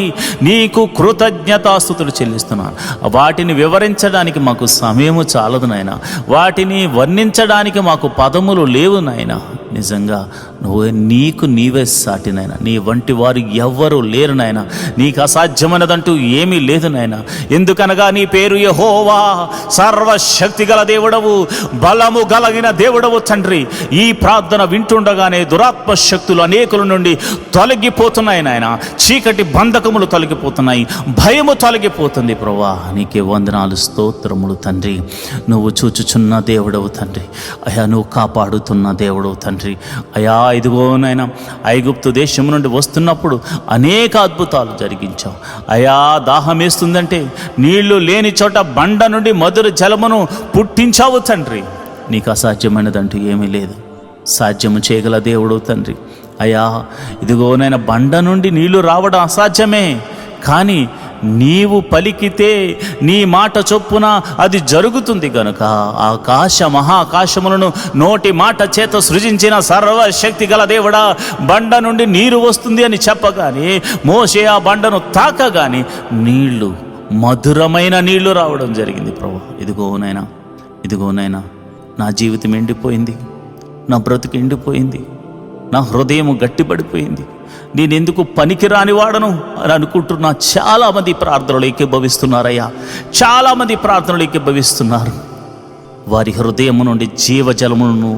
నీకు కృతజ్ఞతాస్తుతులు చెల్లిస్తున్నాను. వాటిని వివరించడానికి మాకు సమయము చాలదు నాయన, వాటిని వర్ణించడానికి మాకు పదములు లేవు నాయన. నిజంగా నీకు నీవే సాటి నాయన, నీ వంటి వారు ఎవ్వరూ లేరు నాయన. నీకు అసాధ్యమైనదంటూ ఏమీ లేదు నాయన. ఎందుకనగా నీ పేరు యెహోవా, సర్వశక్తి గల దేవుడవు, బలము కలిగిన దేవుడవు తండ్రి. ఈ ప్రార్థన వింటుండగానే దురాత్మ శక్తులు అనేకుల నుండి తొలగిపోతున్నాయి నాయన. చీకటి బంధకములు తొలగిపోతున్నాయి, భయము తొలగిపోతుంది. ప్రభువా నీకే వందనాలు, స్తోత్రములు తండ్రి. నువ్వు చూచుచున్న దేవుడవు తండ్రి. అయా నువ్వు కాపాడుతున్న దేవుడవు తండ్రి. అయా ఇదిగో నాయన, ఐగుప్తు దేశం నుండి వస్తున్నప్పుడు అనేక అద్భుతాలు జరిగించావు. అయా దాహం వేస్తుందంటే నీళ్లు లేని చోట బండ నుండి మధుర జలమును పుట్టించావు తండ్రి. నీకు అసాధ్యమైనదంటూ ఏమీ లేదు, సాధ్యము చేయగల దేవుడు తండ్రి. అయా ఇదిగోనైనా బండ నుండి నీళ్లు రావడం అసాధ్యమే, కానీ నీవు పలికితే నీ మాట చొప్పున అది జరుగుతుంది గనుక మహాకాశములను నోటి మాట చేత సృజించిన సర్వశక్తి గల దేవుడా, బండ నుండి నీరు వస్తుంది అని చెప్పగానే మోషే ఆ బండను తాకగానే నీళ్లు, మధురమైన నీళ్లు రావడం జరిగింది. ప్రభు ఇదిగోనైనా నా జీవితం ఎండిపోయింది, నా బ్రతుకు ఎండిపోయింది, నా హృదయం గట్టిపడిపోయింది, నేనెందుకు పనికిరాని వాడను అని అనుకుంటున్నా. చాలామంది ప్రార్థనలు ఏకీభవిస్తున్నారయ్యా, చాలామంది ప్రార్థనలు ఏకీభవిస్తున్నారు. వారి హృదయం నుండి జీవజలములను,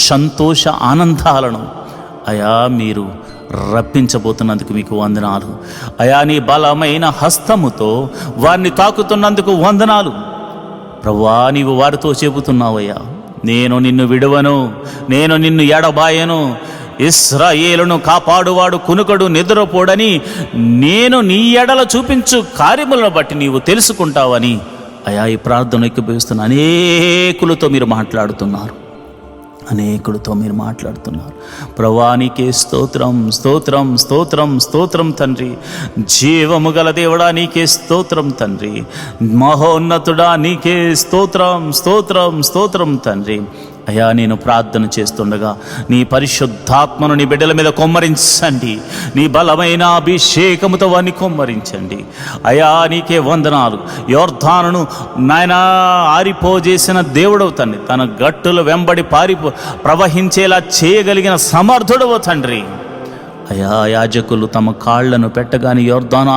సంతోష ఆనందాలను అయా మీరు రప్పించబోతున్నందుకు మీకు వందనాలు. అయా నీ బలమైన హస్తముతో వారిని తాకుతున్నందుకు వందనాలు. ప్రభువా నీవు వారితో చెబుతున్నావయ్యా, నేను నిన్ను విడువను, నేను నిన్ను ఎడబాయను, ఇశ్రాయేలును కాపాడువాడు కునుకడు నిద్రపోడని నేను నీ ఎడల చూపించు కార్యములను బట్టి నీవు తెలుసుకుంటావని అయా ఈ ప్రార్థన ఎక్కిపోయిస్తున్న అనేకులతో మీరు మాట్లాడుతున్నారు. ప్రభువా నీకే స్తోత్రం, స్తోత్రం, స్తోత్రం, స్తోత్రం తండ్రి. జీవము గల దేవుడా నీకే స్తోత్రం తండ్రి. మహోన్నతుడా నీకే స్తోత్రం, స్తోత్రం, స్తోత్రం తండ్రి. అయ్యా నేను ప్రార్థన చేస్తుండగా నీ పరిశుద్ధాత్మను నీ బిడ్డల మీద కొమ్మరించండి, నీ బలమైన అభిషేకముతో వారిని కొమ్మరించండి. అయ్యా నీకే వందనాలు. యోర్దానును నాయనా ఆరిపోజేసిన దేవుడవు తండ్రి, తన గట్టుల వెంబడి ప్రవహించేలా చేయగలిగిన సమర్థుడవు తండ్రి. అయా యాజకులు తమ కాళ్లను పెట్టగానే యోర్దానా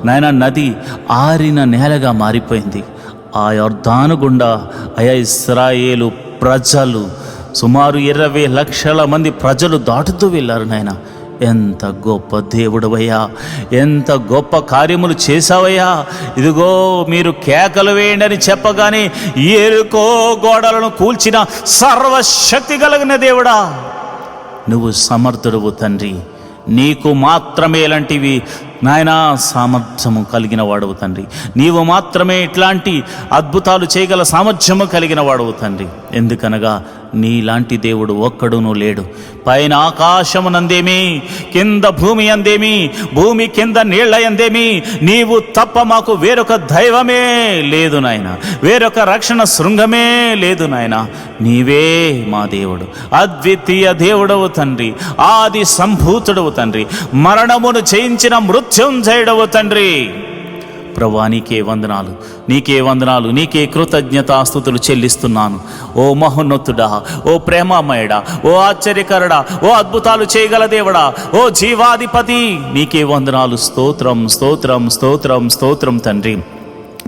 నాయన నది ఆరిన నేలగా మారిపోయింది. ఆ యోర్దాను గుండా అయా ఇశ్రాయేలు ప్రజలు సుమారు 20 లక్షల మంది ప్రజలు దాటుతూ వెళ్ళారు. నాయన ఎంత గొప్ప దేవుడవయ్యా, ఎంత గొప్ప కార్యములు చేశావయ్యా. ఇదిగో మీరు కేకలు వేయండి అని చెప్పగానే ఎరుకో గోడలను కూల్చిన సర్వశక్తి కలిగిన దేవుడా, నువ్వు సమర్థుడవు తండ్రి. నీకు మాత్రమే ఇలాంటివి నాయనా సామర్థ్యము కలిగిన వాడవు తండ్రి. నీవు మాత్రమే ఇట్లాంటి అద్భుతాలు చేయగల సామర్థ్యము కలిగిన వాడవు తండ్రి. ఎందుకనగా నీలాంటి దేవుడు ఒక్కడునూ లేడు. పైన ఆకాశమునందేమి, కింద భూమి అందేమి, భూమి కింద నీళ్ల అందేమి, నీవు తప్ప మాకు వేరొక దైవమే లేదు నాయన, వేరొక రక్షణ శృంగమే లేదు నాయన. నీవే మా దేవుడు, అద్వితీయ దేవుడవు తండ్రి, ఆది సంభూతుడవు తండ్రి, మరణమును జయించిన మృత్యుంజయుడవు తండ్రి. ప్రభువా నీకే వందనాలు, నీకే వందనాలు, నీకే కృతజ్ఞతాస్తుతులు చెల్లిస్తున్నాను. ఓ మహోన్నతుడా, ఓ ప్రేమామయుడా, ఓ ఆశ్చర్యకరుడా, ఓ అద్భుతాలు చేయగల దేవుడా, ఓ జీవాధిపతి, నీకే వందనాలు. స్తోత్రం, స్తోత్రం, స్తోత్రం, స్తోత్రం తండ్రి.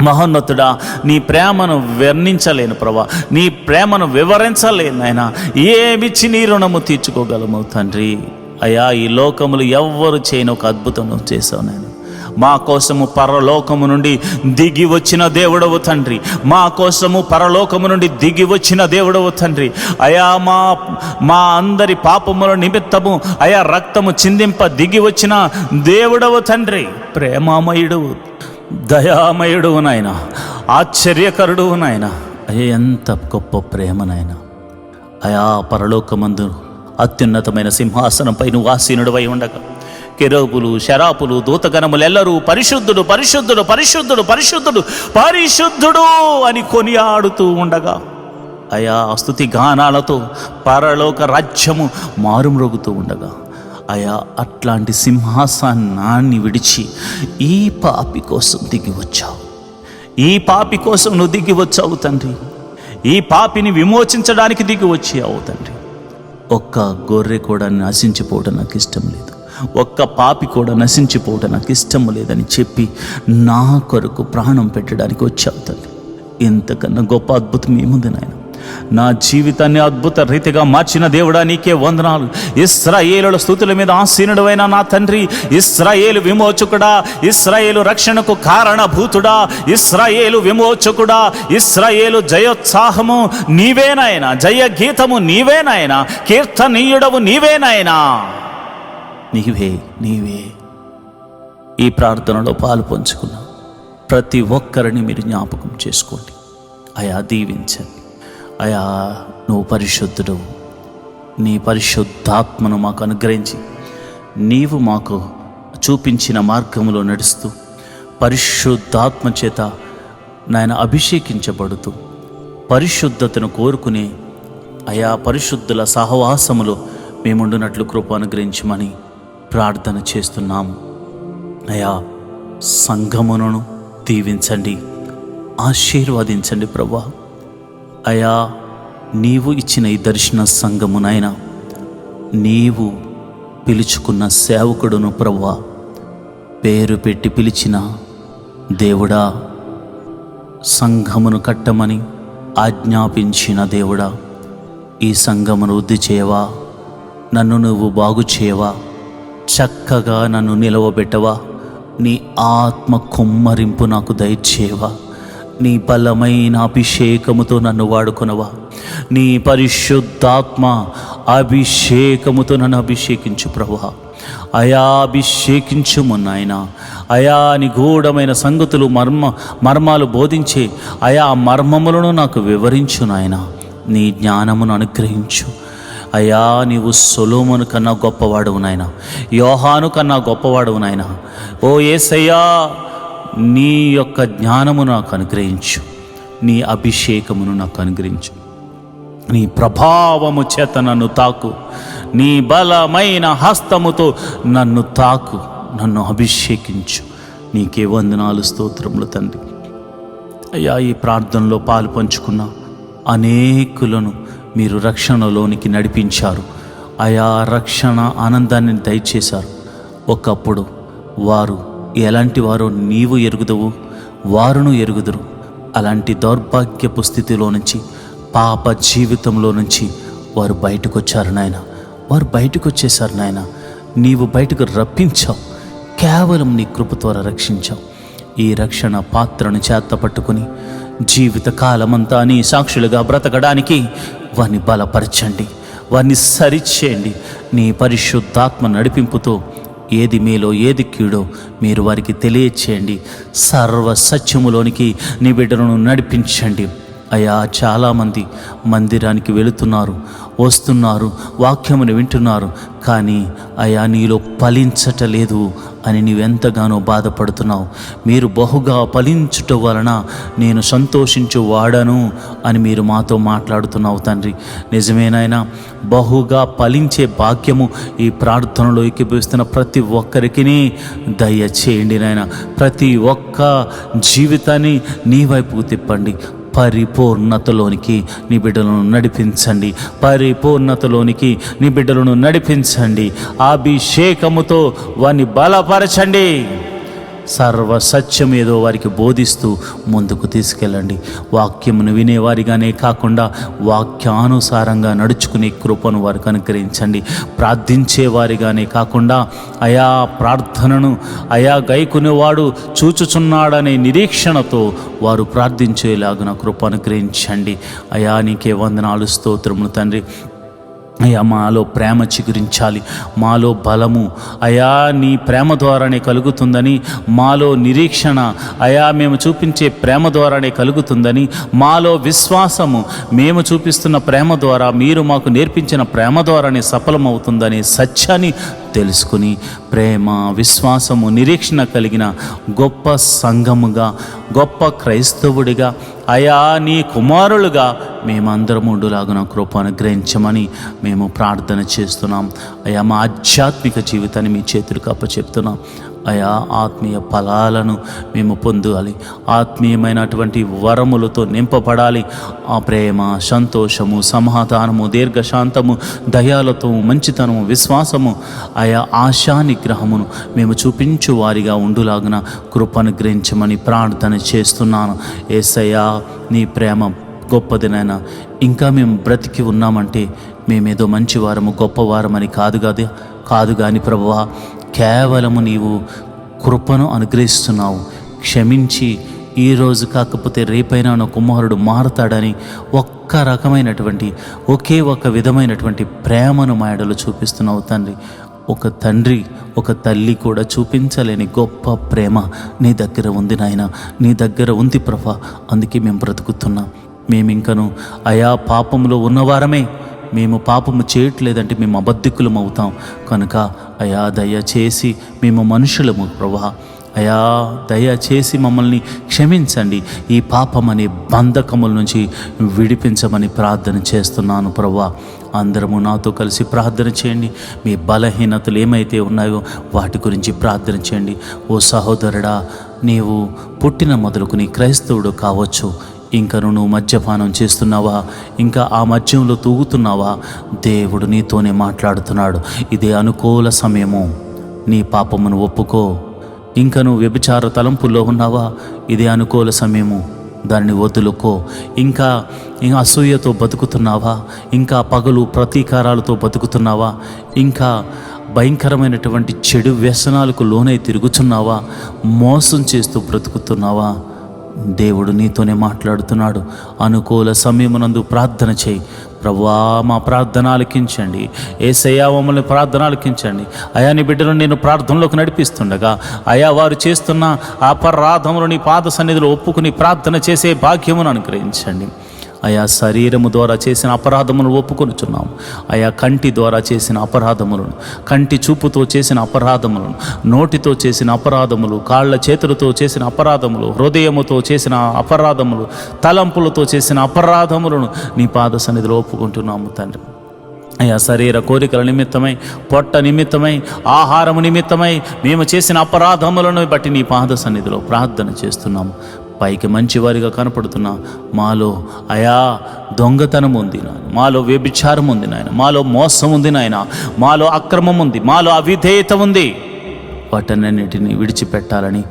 మహోన్నతుడా, నీ ప్రేమను వర్ణించలేను ప్రభా, నీ ప్రేమను వివరించలేను నాయనా. ఏమిచ్చి నీ రుణము తీర్చుకోగలము తండ్రి. అయ్యా ఈ లోకములు ఎవ్వరు చేయని ఒక అద్భుతం నువ్వు చేసావు నాయన. మా కోసము పరలోకము నుండి దిగి వచ్చిన దేవుడవు తండ్రి, మా కోసము పరలోకము నుండి దిగి వచ్చిన దేవుడవు తండ్రి. అయా మా అందరి పాపముల నిమిత్తము అయా రక్తము చిందింప దిగి వచ్చిన దేవుడవు తండ్రి. ప్రేమామయుడు, దయామయుడు నాయన, ఆశ్చర్యకరుడు నాయన. అయ్యా ఎంత గొప్ప ప్రేమ నాయన. అయా పరలోకమందు అత్యున్నతమైన సింహాసనంపై నువ్వు ఆసీనుడవై ఉండగా కెరూబులు, శరాపులు, దూతగణములు ఎల్లరూ పరిశుద్ధుడు, పరిశుద్ధుడు, పరిశుద్ధుడు, పరిశుద్ధుడు, పరిశుద్ధుడు అని కొనియాడుతూ ఉండగా అయా స్తుతి గానాలతో పరలోక రాజ్యము మారుమ్రోగుతూ ఉండగా అయా అట్లాంటి సింహాసనాన్ని విడిచి ఈ పాపి కోసం దిగి వచ్చావు. ఈ పాపి కోసం నువ్వు దిగి వచ్చావు తండ్రి. ఈ పాపిని విమోచించడానికి దిగి వచ్చావు తండ్రి. ఒక్క గొర్రె కూడా నశించిపోవడం నాకు ఇష్టం లేదు, ఒక్క పాపి కూడా నశించిపోవడం నాకు ఇష్టం లేదని చెప్పి నా కొరకు ప్రాణం పెట్టడానికి వచ్చావు తండ్రి. ఇంతకన్నా గొప్ప అద్భుతం ఏముంది నాయన? నా జీవితాన్ని అద్భుత రీతిగా మార్చిన దేవుడా నీకే వందనాలు. ఇశ్రాయేలుల స్తుతుల మీద ఆసీనుడైన నా తండ్రి, ఇశ్రాయేలు విమోచకుడా, ఇశ్రాయేలు రక్షణకు కారణభూతుడా, ఇశ్రాయేలు విమోచకుడా, ఇశ్రాయేలు జయోత్సాహము నీవేనాయనా, జయ గీతము నీవేనాయనా, కీర్తనీయుడవు నీవేనాయనా. నీవే నీవే ఈ ప్రార్థనలో పాలు పంచుకున్నా ప్రతి ఒక్కరిని మీరు జ్ఞాపకం చేసుకోండి. అయా దీవించండి. అయా నువ్వు పరిశుద్ధుడు, నీ పరిశుద్ధాత్మను మాకు అనుగ్రహించి నీవు మాకు చూపించిన మార్గంలో నడుస్తూ పరిశుద్ధాత్మ చేత నాయన అభిషేకించబడుతూ పరిశుద్ధతను కోరుకునే అయా పరిశుద్ధుల సహవాసములో మేముండునట్లు కృప అనుగ్రహించమని ప్రార్థన చేస్తున్నాము. అయా సంఘమును దీవించండి, ఆశీర్వదించండి ప్రభువా. అయా నీవు ఇచ్చిన ఈ దర్శన సంఘమునైనా నీవు పిలుచుకున్న సేవకుడును ప్రభువా, పేరు పెట్టి పిలిచిన దేవుడా, సంఘమును కట్టమని ఆజ్ఞాపించిన దేవుడా, ఈ సంఘమును వృద్ధి చేయవా, నన్ను నువ్వు బాగు చేయవా, చక్కగా నన్ను నిలవబెట్టవా, నీ ఆత్మ కుమ్మరింపు నాకు దయచేయవా, నీ బలమైన అభిషేకముతో నన్ను వాడుకొనవా, నీ పరిశుద్ధాత్మ అభిషేకముతో నన్ను అభిషేకించు ప్రభువా. అయా అభిషేకించుము నాయనా. అయా నిగూఢమైన సంగతులు మర్మాలు బోధించే అయా మర్మములను నాకు వివరించు నాయనా. నీ జ్ఞానమును అనుగ్రహించు అయా. నీవు సొలొమోను కన్నా గొప్పవాడువు నాయనా, యోహాను కన్నా గొప్పవాడువు నాయనా. ఓ యేసయ్యా, నీ యొక్క జ్ఞానమును నాకు అనుగ్రహించు, నీ అభిషేకమును నాకు అనుగ్రహించు, నీ ప్రభావము చేత నన్ను తాకు, నీ బలమైన హస్తముతో నన్ను తాకు, నన్ను అభిషేకించు. నీకే వందనాలు, స్తోత్రములు తండ్రి. అయ్యా ఈ ప్రార్థనలో పాలు పంచుకున్న అనేకులను మీరు రక్షణలోనికి నడిపించారు. అయా రక్షణ ఆనందాన్ని దయచేశారు. ఒకప్పుడు వారు ఎలాంటి వారో నీవు ఎరుగుదవు, వారును ఎరుగుదురు. అలాంటి దౌర్భాగ్యపు స్థితిలో నుంచి, పాప జీవితంలో నుంచి వారు బయటకు వచ్చారు నాయన. వారు బయటకు వచ్చేసారు నాయన. నీవు బయటకు రప్పించావు, కేవలం నీ కృప ద్వారా రక్షించావు. ఈ రక్షణ పాత్రను చేత పట్టుకుని జీవితకాలమంతా నీ సాక్షులుగా బ్రతకడానికి వారిని బలపరచండి, వారిని సరిచేయండి. నీ పరిశుద్ధాత్మ నడిపింపుతో ఏది మేలో ఏది కీడో మీరు వారికి తెలియచేయండి. సర్వ సత్యములోనికి నీ బిడ్డలను నడిపించండి. అయా చాలామంది మందిరానికి వెళుతున్నారు, వస్తున్నారు, వాక్యమును వింటున్నారు, కానీ అయా నీలో ఫలించటలేదు అని నీవెంతగానో బాధపడుతున్నావు. మీరు బహుగా ఫలించుట వలన నేను సంతోషించు వాడను అని మీరు మాతో మాట్లాడుతున్నావు తండ్రి. నిజమేనాయనా, బహుగా ఫలించే భాగ్యము ఈ ప్రార్థనలో ఏకీభవిస్తున్న ప్రతి ఒక్కరికి దయచేయండి నాయన. ప్రతి ఒక్క జీవితాన్ని నీ వైపుకు తిప్పండి. పరిపూర్ణతలోనికి నీ బిడ్డలను నడిపించండి, పరిపూర్ణతలోనికి నీ బిడ్డలను నడిపించండి. అభిషేకముతో వారిని బలపరచండి. సర్వ సత్యం ఏదో వారికి బోధిస్తూ ముందుకు తీసుకెళ్ళండి. వాక్యమును వినేవారిగానే కాకుండా వాక్యానుసారంగా నడుచుకునే కృపను వారికి అనుగ్రహించండి. ప్రార్థించేవారిగానే కాకుండా అయా ప్రార్థనను అయా గైకునేవాడు చూచుచున్నాడనే నిరీక్షణతో వారు ప్రార్థించేలాగున కృప అనుగ్రహించండి. అయా నీకే వందనాలు, స్తోత్రములు తండ్రి. అయా మాలో ప్రేమ చిగురించాలి, మాలో బలము అయా నీ ప్రేమ ద్వారానే కలుగుతుందని, మాలో నిరీక్షణ అయా మేము చూపించే ప్రేమ ద్వారానే కలుగుతుందని, మాలో విశ్వాసము మేము చూపిస్తున్న ప్రేమ ద్వారా, మీరు మాకు నేర్పించిన ప్రేమ ద్వారానే సఫలమవుతుందనే సత్యాన్ని తెలుసుకుని ప్రేమ, విశ్వాసము, నిరీక్షణ కలిగిన గొప్ప సంఘముగా, గొప్ప క్రైస్తవుడిగా, అయా నీ కుమారులుగా మేమందరం ఉండులాగున కృప అనుగ్రహించమని మేము ప్రార్థన చేస్తున్నాం. అయా మా ఆధ్యాత్మిక జీవితాన్ని మీ చేతులకు అప్పచెప్తున్నాం. అయా ఆత్మీయ ఫలాలను మేము పొందాలి, ఆత్మీయమైనటువంటి వరములతో నింపబడాలి. ఆ ప్రేమ, సంతోషము, సమాధానము, దీర్ఘశాంతము, దయాలతో, మంచితనము, విశ్వాసము, అయా ఆశా నిగ్రహమును మేము చూపించు వారిగా ఉండులాగున కృపను గ్రహించమని ప్రార్థన చేస్తున్నాను. యేసయ్యా నీ ప్రేమ గొప్పదినైనా ఇంకా మేము బ్రతికి ఉన్నామంటే మేమేదో మంచివారము, గొప్పవారమని కాదు కానీ ప్రభువా, కేవలము నీవు కృపను అనుగ్రహిస్తున్నావు. క్షమించి ఈరోజు కాకపోతే రేపైనా నా కుమారుడు మారతాడని ఒక్క రకమైనటువంటి ఒకే ఒక విధమైనటువంటి ప్రేమను మా ఎడలో చూపిస్తున్నావు తండ్రి. ఒక తండ్రి, ఒక తల్లి కూడా చూపించలేని గొప్ప ప్రేమ నీ దగ్గర ఉంది నాయన, నీ దగ్గర ఉంది ప్రభా. అందుకే మేము బ్రతుకుతున్నాం. మేమింకను అయా పాపంలో ఉన్నవారమే. మేము పాపము చేయట్లేదంటే మేము అబద్ధికులం అవుతాం. కనుక అయా దయచేసి మేము మనుషులము ప్రభా, అయా దయచేసి మమ్మల్ని క్షమించండి. ఈ పాపం అనే బంధకముల నుంచి విడిపించమని ప్రార్థన చేస్తున్నాను ప్రభా. అందరము నాతో కలిసి ప్రార్థన చేయండి. మీ బలహీనతలు ఏమైతే ఉన్నాయో వాటి గురించి ప్రార్థన చేయండి. ఓ సహోదరుడా, నీవు పుట్టిన మొదలుకుని క్రైస్తవుడు కావచ్చు, ఇంకా నువ్వు మద్యపానం చేస్తున్నావా, ఇంకా ఆ మద్యంలో తూగుతున్నావా, దేవుడు నీతోనే మాట్లాడుతున్నాడు. ఇదే అనుకూల సమయము, నీ పాపమును ఒప్పుకో. ఇంకా నువ్వు వ్యభిచార తలంపుల్లో ఉన్నావా, ఇదే అనుకూల సమయము, దాన్ని వదులుకో. ఇంకా అసూయతో బతుకుతున్నావా, ఇంకా పగలు ప్రతీకారాలతో బతుకుతున్నావా, ఇంకా భయంకరమైనటువంటి చెడు వ్యసనాలకు లోనై తిరుగుతున్నావా, మోసం చేస్తూ బ్రతుకుతున్నావా, దేవుడు నీతోనే మాట్లాడుతున్నాడు. అనుకూల సమయమునందు ప్రార్థన చేయి. ప్రభువా, మా ప్రార్థన ఆలకించండి. యేసయ్యా, మమ్మల్ని ప్రార్థన ఆలకించండి. అయా నీ బిడ్డలను నేను ప్రార్థనలోకి నడిపిస్తుండగా అయా వారు చేస్తున్న అపరాధములు నీ పాద సన్నిధిలో ఒప్పుకుని ప్రార్థన చేసే భాగ్యమును అనుగ్రహించండి. అయా శరీరము ద్వారా చేసిన అపరాధములను ఒప్పుకొనుచున్నాము. అయా కంటి ద్వారా చేసిన అపరాధములను, కంటి చూపుతో చేసిన అపరాధములను, నోటితో చేసిన అపరాధములు, కాళ్ళ చేతులతో చేసిన అపరాధములు, హృదయముతో చేసిన అపరాధములు, తలంపులతో చేసిన అపరాధములను నీ పాద సన్నిధిలో ఒప్పుకుంటున్నాము తండ్రి. అయా శరీర కోరికల నిమిత్తమై, పొట్ట నిమిత్తమై, ఆహారము నిమిత్తమై మేము చేసిన అపరాధములను బట్టి నీ పాద సన్నిధిలో ప్రార్థన చేస్తున్నాము. పైకి మంచివారిగా కనపడుతున్నా మాలో అయా దొంగతనం ఉంది నాయన, మాలో వ్యభిచారం ఉంది నాయన, మాలో మోసం ఉంది నాయన, మాలో అక్రమం ఉంది, మాలో అవిధేయత ఉంది. వాటన్నిటిని విడిచిపెట్టాలని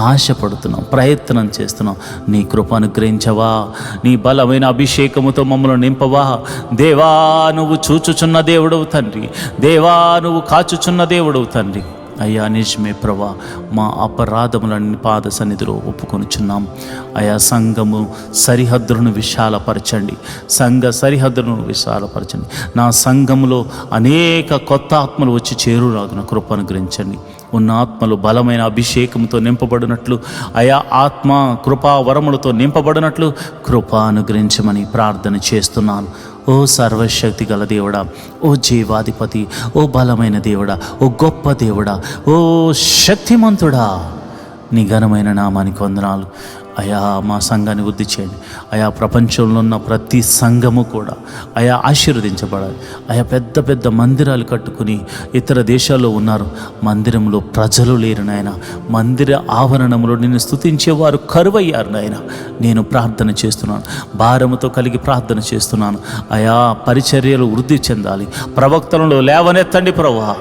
ఆశపడుతున్నాం, ప్రయత్నం చేస్తున్నాం. నీ కృప అనుగ్రహించవా, నీ బలమైన అభిషేకముతో మమ్మల్ని నింపవా. దేవా, నువ్వు చూచుచున్న దేవుడవు తండ్రి, దేవా నువ్వు కాచుచున్న దేవుడవు తండ్రి. అయ్యా నిజమే ప్రభా, మా అపరాధములన్నీ పాద సన్నిధిలో ఒప్పుకొనుచున్నాం. అయా సంఘము సరిహద్దులను విశాలపరచండి, సంఘ సరిహద్దులను విశాలపరచండి. నా సంఘములో అనేక కొత్త ఆత్మలు వచ్చి చేరులాగున కృప అనుగ్రహించండి. ఉన్న ఆత్మలు బలమైన అభిషేకంతో నింపబడినట్లు, అయా ఆత్మ కృపా వరములతో నింపబడినట్లు కృప అనుగ్రహించమని ప్రార్థన చేస్తున్నాను. ఓ సర్వశక్తి గల దేవుడా, ఓ జీవాధిపతి, ఓ బలమైన దేవుడా, ఓ గొప్ప దేవుడా, ఓ శక్తిమంతుడా, నీ ఘనమైన నామానికి వందనాలు. అయా మా సంఘాన్ని వృద్ధి చేయండి. అయా ప్రపంచంలో ఉన్న ప్రతి సంఘము కూడా అయా ఆశీర్వదించబడాలి. అయా పెద్ద పెద్ద మందిరాలు కట్టుకుని ఇతర దేశాల్లో ఉన్నారు, మందిరంలో ప్రజలు లేరు నాయన. మందిర ఆవరణంలో నిన్ను స్తుతించేవారు కరువయ్యారు నాయన. నేను ప్రార్థన చేస్తున్నాను, భారముతో కలిగి ప్రార్థన చేస్తున్నాను. అయా పరిచర్యలు వృద్ధి చెందాలి, ప్రవక్తలను లేవనెత్తండి ప్రభువా.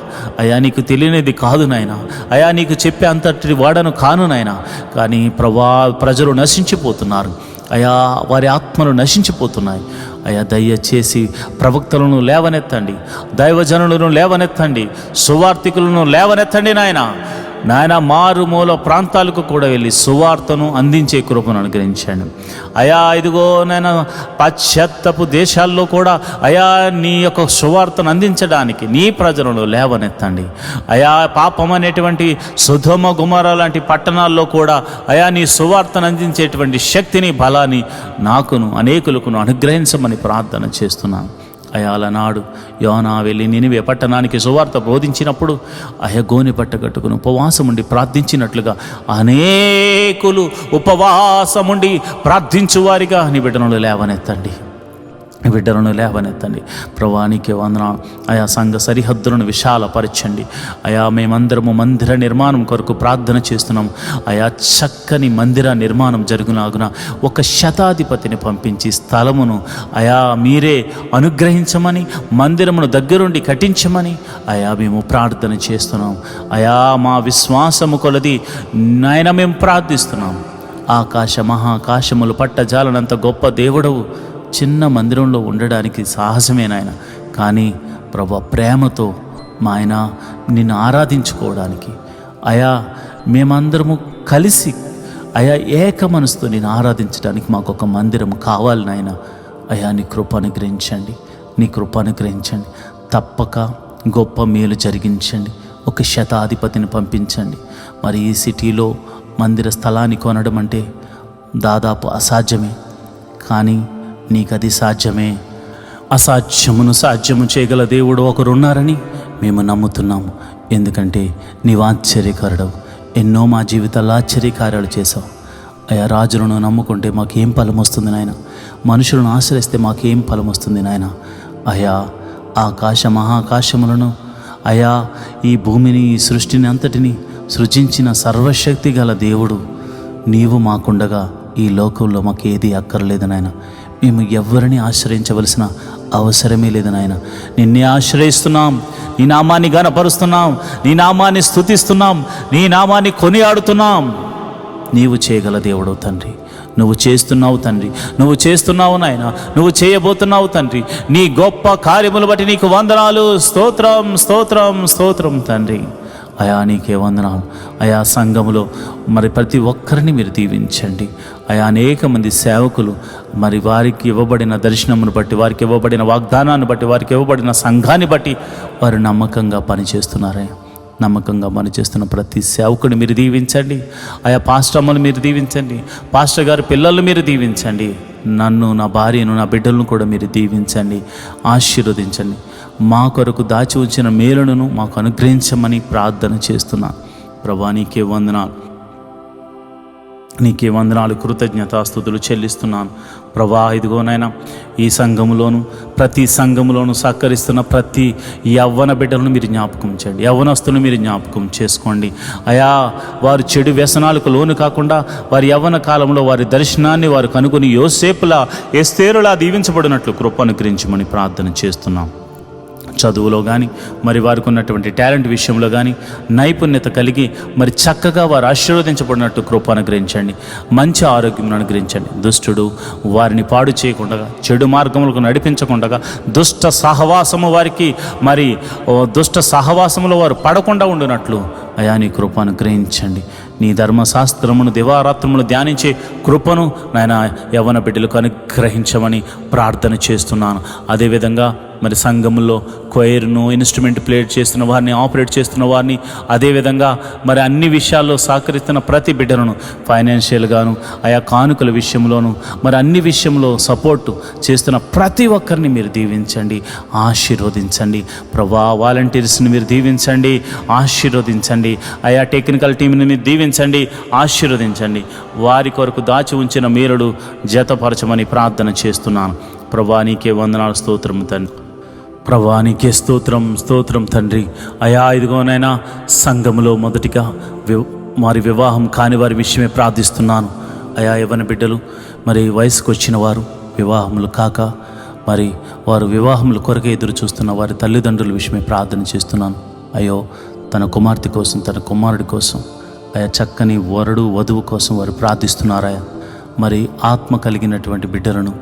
అయా నీకు తెలియనిది కాదు నాయన, అయా నీకు చెప్పే అంతటి వాడను కాను నాయన. కానీ ప్రభువా, ప్రజలు నశించిపోతున్నారు అయా, వారి ఆత్మలు నశించిపోతున్నాయి అయా. దయచేసి ప్రవక్తలను లేవనెత్తండి, దైవజనులను లేవనెత్తండి, సువార్థికులను లేవనెత్తండి నాయన. నాయన మారుమూల ప్రాంతాలకు కూడా వెళ్ళి సువార్తను అందించే కృపను అనుగ్రహించండి అయా. ఇదిగో నాయన పాశ్చాత్యపు దేశాల్లో కూడా అయా నీ యొక్క సువార్తను అందించడానికి నీ ప్రజలను లేవనెత్తండి అయా. పాపం అనేటువంటి సొదొమ గొమొర్రా లాంటి పట్టణాల్లో కూడా అయా నీ సువార్తను అందించేటువంటి శక్తిని, బలాన్ని నాకును అనేకులకు అనుగ్రహించమని ప్రార్థన చేస్తున్నాను. అయా అలనాడు యోనా వెళ్ళి నినివే పట్టణానికి సువార్త బోధించినప్పుడు అయా గోనె పట్ట కట్టుకుని ఉపవాసముండి ప్రార్థించినట్లుగా అనేకులు ఉపవాసముండి ప్రార్థించువారిగా నీ బిడ్డలను లేవనెత్తండి, బిడ్డలను లేవనెత్తండి. ప్రభువా నీకే వందనాలు. ఆయా సంఘ సరిహద్దులను విశాలపరచండి. అయా మేమందరము మందిర నిర్మాణం కొరకు ప్రార్థన చేస్తున్నాము. ఆయా చక్కని మందిర నిర్మాణం జరుగునాగున ఒక శతాధిపతిని పంపించి స్థలమును అయా మీరే అనుగ్రహించమని, మందిరమును దగ్గరుండి కట్టించమని అయా మేము ప్రార్థన చేస్తున్నాం. అయా మా విశ్వాసము కొలది నాయన మేము ప్రార్థిస్తున్నాం. ఆకాశ మహాకాశములు పట్టజాలనంత గొప్ప దేవుడవు చిన్న మందిరంలో ఉండడానికి సాహసమే నాయన. కానీ ప్రభు ప్రేమతో మా ఆయన నిన్ను ఆరాధించుకోవడానికి అయా మేమందరము కలిసి అయా ఏక మనసుతో నేను ఆరాధించడానికి మాకు ఒక మందిరం కావాలి నాయన. అయా నీ కృప అనుగ్రహించండి, నీ కృప అనుగ్రహించండి. తప్పక గొప్ప మేలు జరిగించండి. ఒక శతాధిపతిని పంపించండి. మరి ఈ సిటీలో మందిర స్థలాన్ని కొనడం అంటే దాదాపు అసాధ్యమే, కానీ నీకు అది సాధ్యమే. అసాధ్యమును సాధ్యము చేయగల దేవుడు ఒకరున్నారని మేము నమ్ముతున్నాము. ఎందుకంటే నీవు ఆశ్చర్యకారుడవు. ఎన్నో మా జీవితాల్లో ఆశ్చర్యకార్యాలు చేసావు. అయా రాజులను నమ్ముకుంటే మాకేం ఫలం వస్తుంది నాయన, మనుషులను ఆశ్రయిస్తే మాకేం ఫలం వస్తుంది నాయన. అయా ఆకాశ మహాకాశములను అయా ఈ భూమిని, ఈ సృష్టిని అంతటిని సృజించిన సర్వశక్తి గల దేవుడు నీవు మాకుండగా ఈ లోకంలో మాకు ఏది అక్కర్లేదు నాయన. మేము ఎవరిని ఆశ్రయించవలసిన అవసరమే లేదు నాయన. నిన్నే ఆశ్రయిస్తున్నాం, నీ నామాన్ని గణపరుస్తున్నాం, నీ నామాన్ని స్తుతిస్తున్నాం, నీ నామాన్ని కొనియాడుతున్నాం. నీవు చేయగల దేవుడు తండ్రి, నువ్వు చేస్తున్నావు తండ్రి, నువ్వు చేస్తున్నావు నాయన, నువ్వు చేయబోతున్నావు తండ్రి. నీ గొప్ప కార్యములు బట్టి నీకు వందనాలు. స్తోత్రం స్తోత్రం స్తోత్రం తండ్రి. అయా నీకే వందనాలు. అయా సంఘములో మరి ప్రతి ఒక్కరిని మీరు దీవించండి. అయా అనేక మంది సేవకులు మరి వారికి ఇవ్వబడిన దర్శనమును బట్టి, వారికి ఇవ్వబడిన వాగ్దానాన్ని బట్టి, వారికి ఇవ్వబడిన సంఘాన్ని బట్టి వారు నమ్మకంగా పనిచేస్తున్నారయ్యా. నమ్మకంగా పనిచేస్తున్న ప్రతి సేవకుని మీరు దీవించండి. ఆయా పాస్టర్ అమ్మను మీరు దీవించండి, పాస్టర్ గారి పిల్లలు మీరు దీవించండి. నన్ను, నా భార్యను, నా బిడ్డలను కూడా మీరు దీవించండి, ఆశీర్వదించండి. మా కొరకు దాచి ఉంచిన మేలును మాకు అనుగ్రహించమని ప్రార్థన చేస్తున్నాను. ప్రభువా నీకే వందనాలు, నీకే వందనాలు, కృతజ్ఞతాస్తుతులు చెల్లిస్తున్నాను. ప్రభా ఇదిగోనైనా ఈ సంఘములోను, ప్రతి సంఘములోను సహకరిస్తున్న ప్రతి యవ్వన బిడ్డలను మీరు జ్ఞాపకం చేయండి, యవ్వనస్తులను మీరు జ్ఞాపకం చేసుకోండి. అయా వారు చెడు వ్యసనాలకు లోను కాకుండా వారి యవ్వన కాలంలో వారి దర్శనాన్ని వారు కనుగొని యోసేపులా, ఎస్తేరులా దీవించబడినట్లు కృప అనుగ్రహించమని ప్రార్థన చేస్తున్నాం. చదువులో కానీ మరి వారికి ఉన్నటువంటి టాలెంట్ విషయంలో కానీ నైపుణ్యత కలిగి మరి చక్కగా వారు ఆశీర్వదించబడినట్టు కృప అనుగ్రహించండి. మంచి ఆరోగ్యం అనుగ్రహించండి. దుష్టుడు వారిని పాడు చేయకుండా, చెడు మార్గములకు నడిపించకుండా, దుష్ట సహవాసము వారికి మరి దుష్ట సహవాసములో వారు పడకుండా ఉండినట్లు అయా నీ కృప అనుగ్రహించండి. నీ ధర్మశాస్త్రమును దివారాత్రములు ధ్యానించే కృపను నాయన యవ్వన బిడ్డలకు అనుగ్రహించమని ప్రార్థన చేస్తున్నాను. అదేవిధంగా మరి సంఘములో కొయిర్ను, ఇన్స్ట్రుమెంట్ ప్లే చేస్తున్న వారిని, ఆపరేట్ చేస్తున్న వారిని, అదేవిధంగా మరి అన్ని విషయాల్లో సహకరిస్తున్న ప్రతి బిడ్డలను ఫైనాన్షియల్గాను, ఆయా కానుకల విషయంలోను, మరి అన్ని విషయంలో సపోర్టు చేస్తున్న ప్రతి ఒక్కరిని మీరు దీవించండి, ఆశీర్వదించండి. ప్రభా వాలంటీర్స్ని మీరు దీవించండి, ఆశీర్వదించండి. ఆయా టెక్నికల్ టీంని మీరు దీవించండి, ఆశీర్వదించండి. వారి కొరకు దాచి ఉంచిన మేలుడు జతపరచమని ప్రార్థన చేస్తున్నాను. ప్రభా నీకే వందనాలు, స్తోత్రం తండ్రి. ప్రభా నీకే స్తోత్రం, స్తోత్రం తండ్రి. అయా ఇదిగోనైనా సంఘములో మొదటిగా వారి వివాహం కాని వారి విషయమే ప్రార్థిస్తున్నాను. అయా యవ్వన బిడ్డలు మరి వయసుకు వచ్చిన వారు వివాహములు కాక మరి వారు వివాహముల కొరకే ఎదురు చూస్తున్న వారి తల్లిదండ్రుల విషయమే ప్రార్థన చేస్తున్నాను. అయ్యో తన కుమార్తె కోసం, తన కుమారుడి కోసం, అయా చక్కని వరుడు వధువు కోసం వారు ప్రార్థిస్తున్నారయా. మరి ఆత్మ కలిగినటువంటి బిడ్డలను,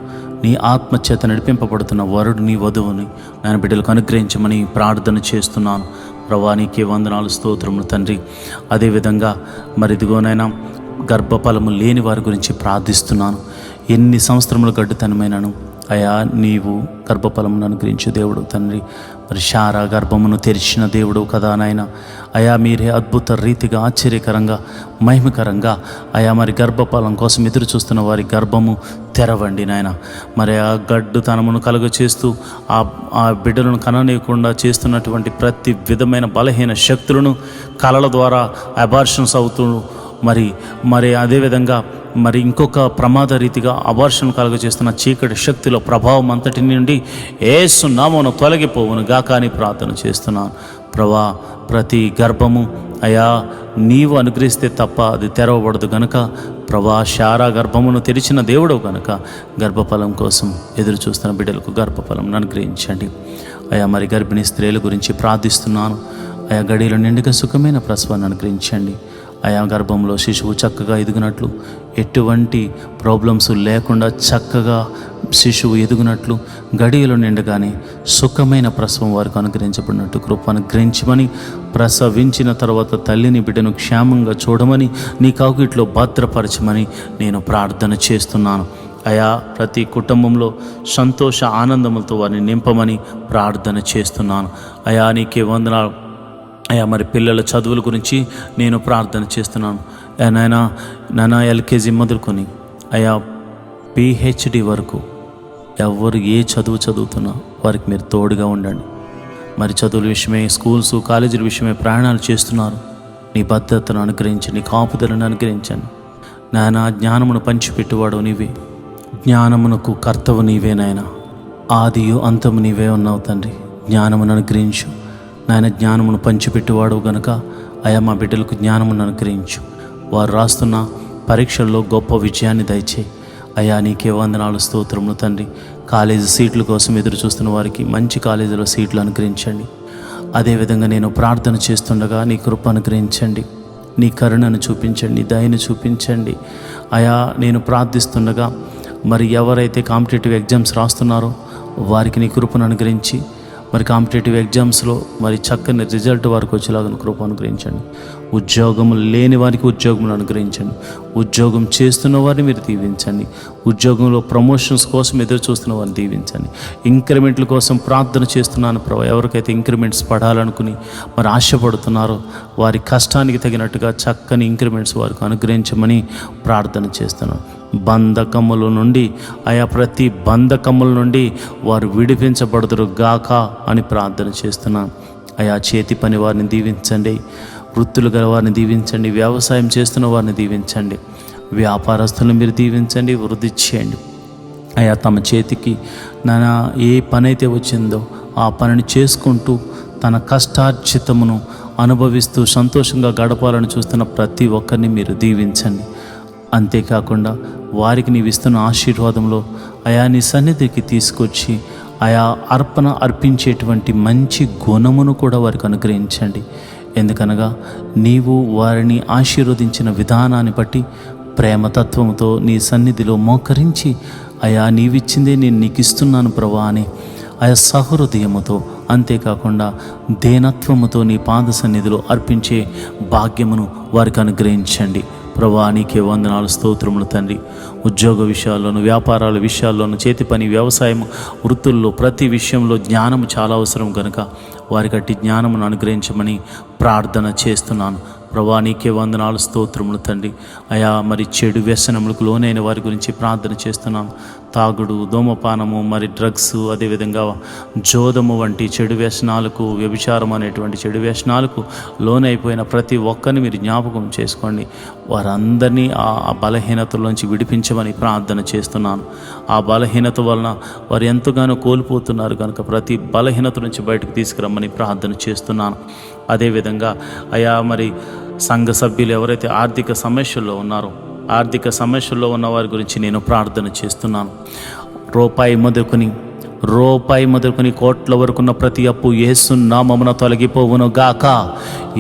నీ ఆత్మచేత నడిపింపబడుతున్న వరుడిని, వధువుని నేను బిడ్డలకు అనుగ్రహించమని ప్రార్థన చేస్తున్నాను. ప్రభా నీకే వందనాలు, స్తోత్రములు తండ్రి. అదేవిధంగా మరి ఇదిగోనైనా గర్భఫలము లేని వారి గురించి ప్రార్థిస్తున్నాను. ఎన్ని సంవత్సరములు గడ్డుతనమైనను అయా నీవు గర్భఫలమును అనుగ్రహించు దేవుడు తండ్రి. మరి శారా గర్భమును తెరిచిన దేవుడు కదా నాయన. అయా మీరే అద్భుత రీతిగా ఆశ్చర్యకరంగా మహిమకరంగా అయా మరి గర్భఫలం కోసం ఎదురు చూస్తున్న వారి గర్భము తెరవండి నాయన. మరి ఆ గడ్డుతనమును కలుగ చేస్తూ ఆ బిడ్డలను కననీయకుండా చేస్తున్నటువంటి ప్రతి విధమైన బలహీన శక్తులను కలల ద్వారా అబార్షన్స్ అవుతూ మరి అదేవిధంగా మరి ఇంకొక ప్రమాద రీతిగా అబార్షన్ కలుగ చేస్తున్న చీకటి శక్తిలో ప్రభావం అంతటి నుండి యేసు నామమున తొలగిపోవును గాక అని ప్రార్థన చేస్తున్నాను ప్రభా. ప్రతి గర్భము అయా నీవు అనుగ్రహిస్తే తప్ప అది తెరవబడదు గనుక ప్రభా, శారా గర్భమును తెరిచిన దేవుడు కనుక గర్భఫలం కోసం ఎదురు చూస్తున్న బిడ్డలకు గర్భఫలం అనుగ్రహించండి అయా. మరి గర్భిణీ స్త్రీల గురించి ప్రార్థిస్తున్నాను అయా. గడిలో నిండుగా సుఖమైన ప్రసవాన్ని అనుగ్రహించండి అయా. గర్భంలో శిశువు చక్కగా ఎదుగునట్లు, ఎటువంటి ప్రాబ్లమ్స్ లేకుండా చక్కగా శిశువు ఎదుగునట్లు, గడియలో నిండగానే సుఖమైన ప్రసవం వారికి అనుగ్రహించబడినట్టు కృప అనుగ్రహించమని, ప్రసవించిన తర్వాత తల్లిని బిడ్డను క్షేమంగా చూడమని, నీ కౌగిట్లో భద్రపరచమని నేను ప్రార్థన చేస్తున్నాను అయా. ప్రతి కుటుంబంలో సంతోష ఆనందములతో వారిని నింపమని ప్రార్థన చేస్తున్నాను అయా. నీకే వందనాలు అయా. మరి పిల్లల చదువుల గురించి నేను ప్రార్థన చేస్తున్నాను నాయనా. ఎల్కేజీ మొదలుకొని అయా పిహెచ్డి వరకు ఎవరు ఏ చదువు చదువుతున్నా వారికి మీరు తోడుగా ఉండండి. మరి చదువుల విషయమే, స్కూల్స్ కాలేజీల విషయమే ప్రయాణాలు చేస్తున్నారు. నీ భద్రతను అనుగ్రహించి, నీ కాపుదలను అనుగ్రహించండి నాయన. జ్ఞానమును పంచిపెట్టువాడు నీవే, జ్ఞానమునకు కర్తవు నీవే నాయన. ఆదియు అంతము నీవే ఉన్నావు తండ్రి. జ్ఞానమును అనుగ్రహించు నాయన. జ్ఞానమును పంచిపెట్టువాడు గనుక అయా మా బిడ్డలకు జ్ఞానమును అనుగ్రహించు. వారు రాస్తున్న పరీక్షల్లో గొప్ప విజయాన్ని దయచేయి అయా. నీకే వందనాలు, స్తోత్రములు తండ్రి. కాలేజీ సీట్ల కోసం ఎదురు చూస్తున్న వారికి మంచి కాలేజీలో సీట్లు అనుగ్రహించండి. అదేవిధంగా నేను ప్రార్థన చేస్తుండగా నీ కృప అనుగ్రహించండి, నీ కరుణను చూపించండి, నీ దయను చూపించండి అయా. నేను ప్రార్థిస్తుండగా మరి ఎవరైతే కాంపిటేటివ్ ఎగ్జామ్స్ రాస్తున్నారో వారికి నీ కృపను అనుగ్రహించి, మరి కాంపిటేటివ్ ఎగ్జామ్స్లో మరి చక్కని రిజల్ట్ వారికి వచ్చేలాగా కృప అనుగ్రహించండి. ఉద్యోగం లేని వారికి ఉద్యోగములు అనుగ్రహించండి. ఉద్యోగం చేస్తున్న వారిని మీరు దీవించండి. ఉద్యోగంలో ప్రమోషన్స్ కోసం ఎదురు చూస్తున్న వారిని దీవించండి. ఇంక్రిమెంట్ల కోసం ప్రార్థన చేస్తున్నాను ప్రభు. ఎవరికైతే ఇంక్రిమెంట్స్ పడాలనుకుని మరి ఆశపడుతున్నారో వారి కష్టానికి తగినట్టుగా చక్కని ఇంక్రిమెంట్స్ వారికి అనుగ్రహించమని ప్రార్థన చేస్తున్నాను. బంధకముల నుండి ఆయా ప్రతి బంధకముల నుండి వారు విడిపించబడుదురు గాక అని ప్రార్థన చేస్తున్నాను అయా. చేతి పని వారిని దీవించండి, వృత్తులు గల వారిని దీవించండి, వ్యవసాయం చేస్తున్న వారిని దీవించండి, వ్యాపారస్తులను మీరు దీవించండి, వృద్ధి చేయండి అయా. తమ చేతికి నానా ఏ పని అయితే వచ్చిందో ఆ పనిని చేసుకుంటూ తన కష్టార్జితమును అనుభవిస్తూ సంతోషంగా గడపాలని చూస్తున్న ప్రతి ఒక్కరిని మీరు దీవించండి. అంతేకాకుండా వారికి నీవు ఇస్తున్న ఆశీర్వాదంలో అయా నీ సన్నిధికి తీసుకొచ్చి ఆయా అర్పణ అర్పించేటువంటి మంచి గుణమును కూడా వారికి అనుగ్రహించండి. ఎందుకనగా నీవు వారిని ఆశీర్వదించిన విధానాన్ని బట్టి ప్రేమతత్వముతో నీ సన్నిధిలో మోకరించి అయా నీవిచ్చిందే నేను నీకు ఇస్తున్నాను ప్రభా అని ఆయా సహృదయముతో, అంతేకాకుండా దేనత్వముతో నీ పాద సన్నిధిలో అర్పించే భాగ్యమును వారికి అనుగ్రహించండి ప్రభా. నీకే వందనాలు, స్తోత్రములు తండ్రి. ఉద్యోగ విషయాల్లోనూ, వ్యాపారాల విషయాల్లోనూ, చేతి పని, వ్యవసాయం, వృత్తుల్లో ప్రతి విషయంలో జ్ఞానము చాలా అవసరం కనుక వారికి అట్టి జ్ఞానమును అనుగ్రహించమని ప్రార్థన చేస్తున్నాను ప్రభా. నీకే వందనాలు, స్తోత్రములు తండ్రి. అయా మరి చెడు వ్యసనములకు లోనైన వారి గురించి ప్రార్థన చేస్తున్నాను. తాగుడు, ధూమపానము, మరి డ్రగ్స్, అదేవిధంగా జోదము వంటి చెడు వ్యసనాలకు, వ్యభిచారం అనేటువంటి చెడు వ్యసనాలకు లోనైపోయిన ప్రతి ఒక్కరిని మీరు జ్ఞాపకం చేసుకోండి. వారందరినీ ఆ బలహీనతలోంచి విడిపించమని ప్రార్థన చేస్తున్నాను. ఆ బలహీనత వలన వారు ఎంతగానో కోల్పోతున్నారు కనుక ప్రతి బలహీనత నుంచి బయటకు తీసుకురమ్మని ప్రార్థన చేస్తున్నాను. అదేవిధంగా అయా మరి సంఘ సభ్యులు ఎవరైతే ఆర్థిక సమస్యల్లో ఉన్నారో ఆర్థిక సమస్యల్లో ఉన్న వారి గురించి నేను ప్రార్థన చేస్తున్నాను. రూపాయి మొదలుకొని కోట్ల వరకు ఉన్న ప్రతి అప్పు యేసు నామమున తొలగిపోవును గాక.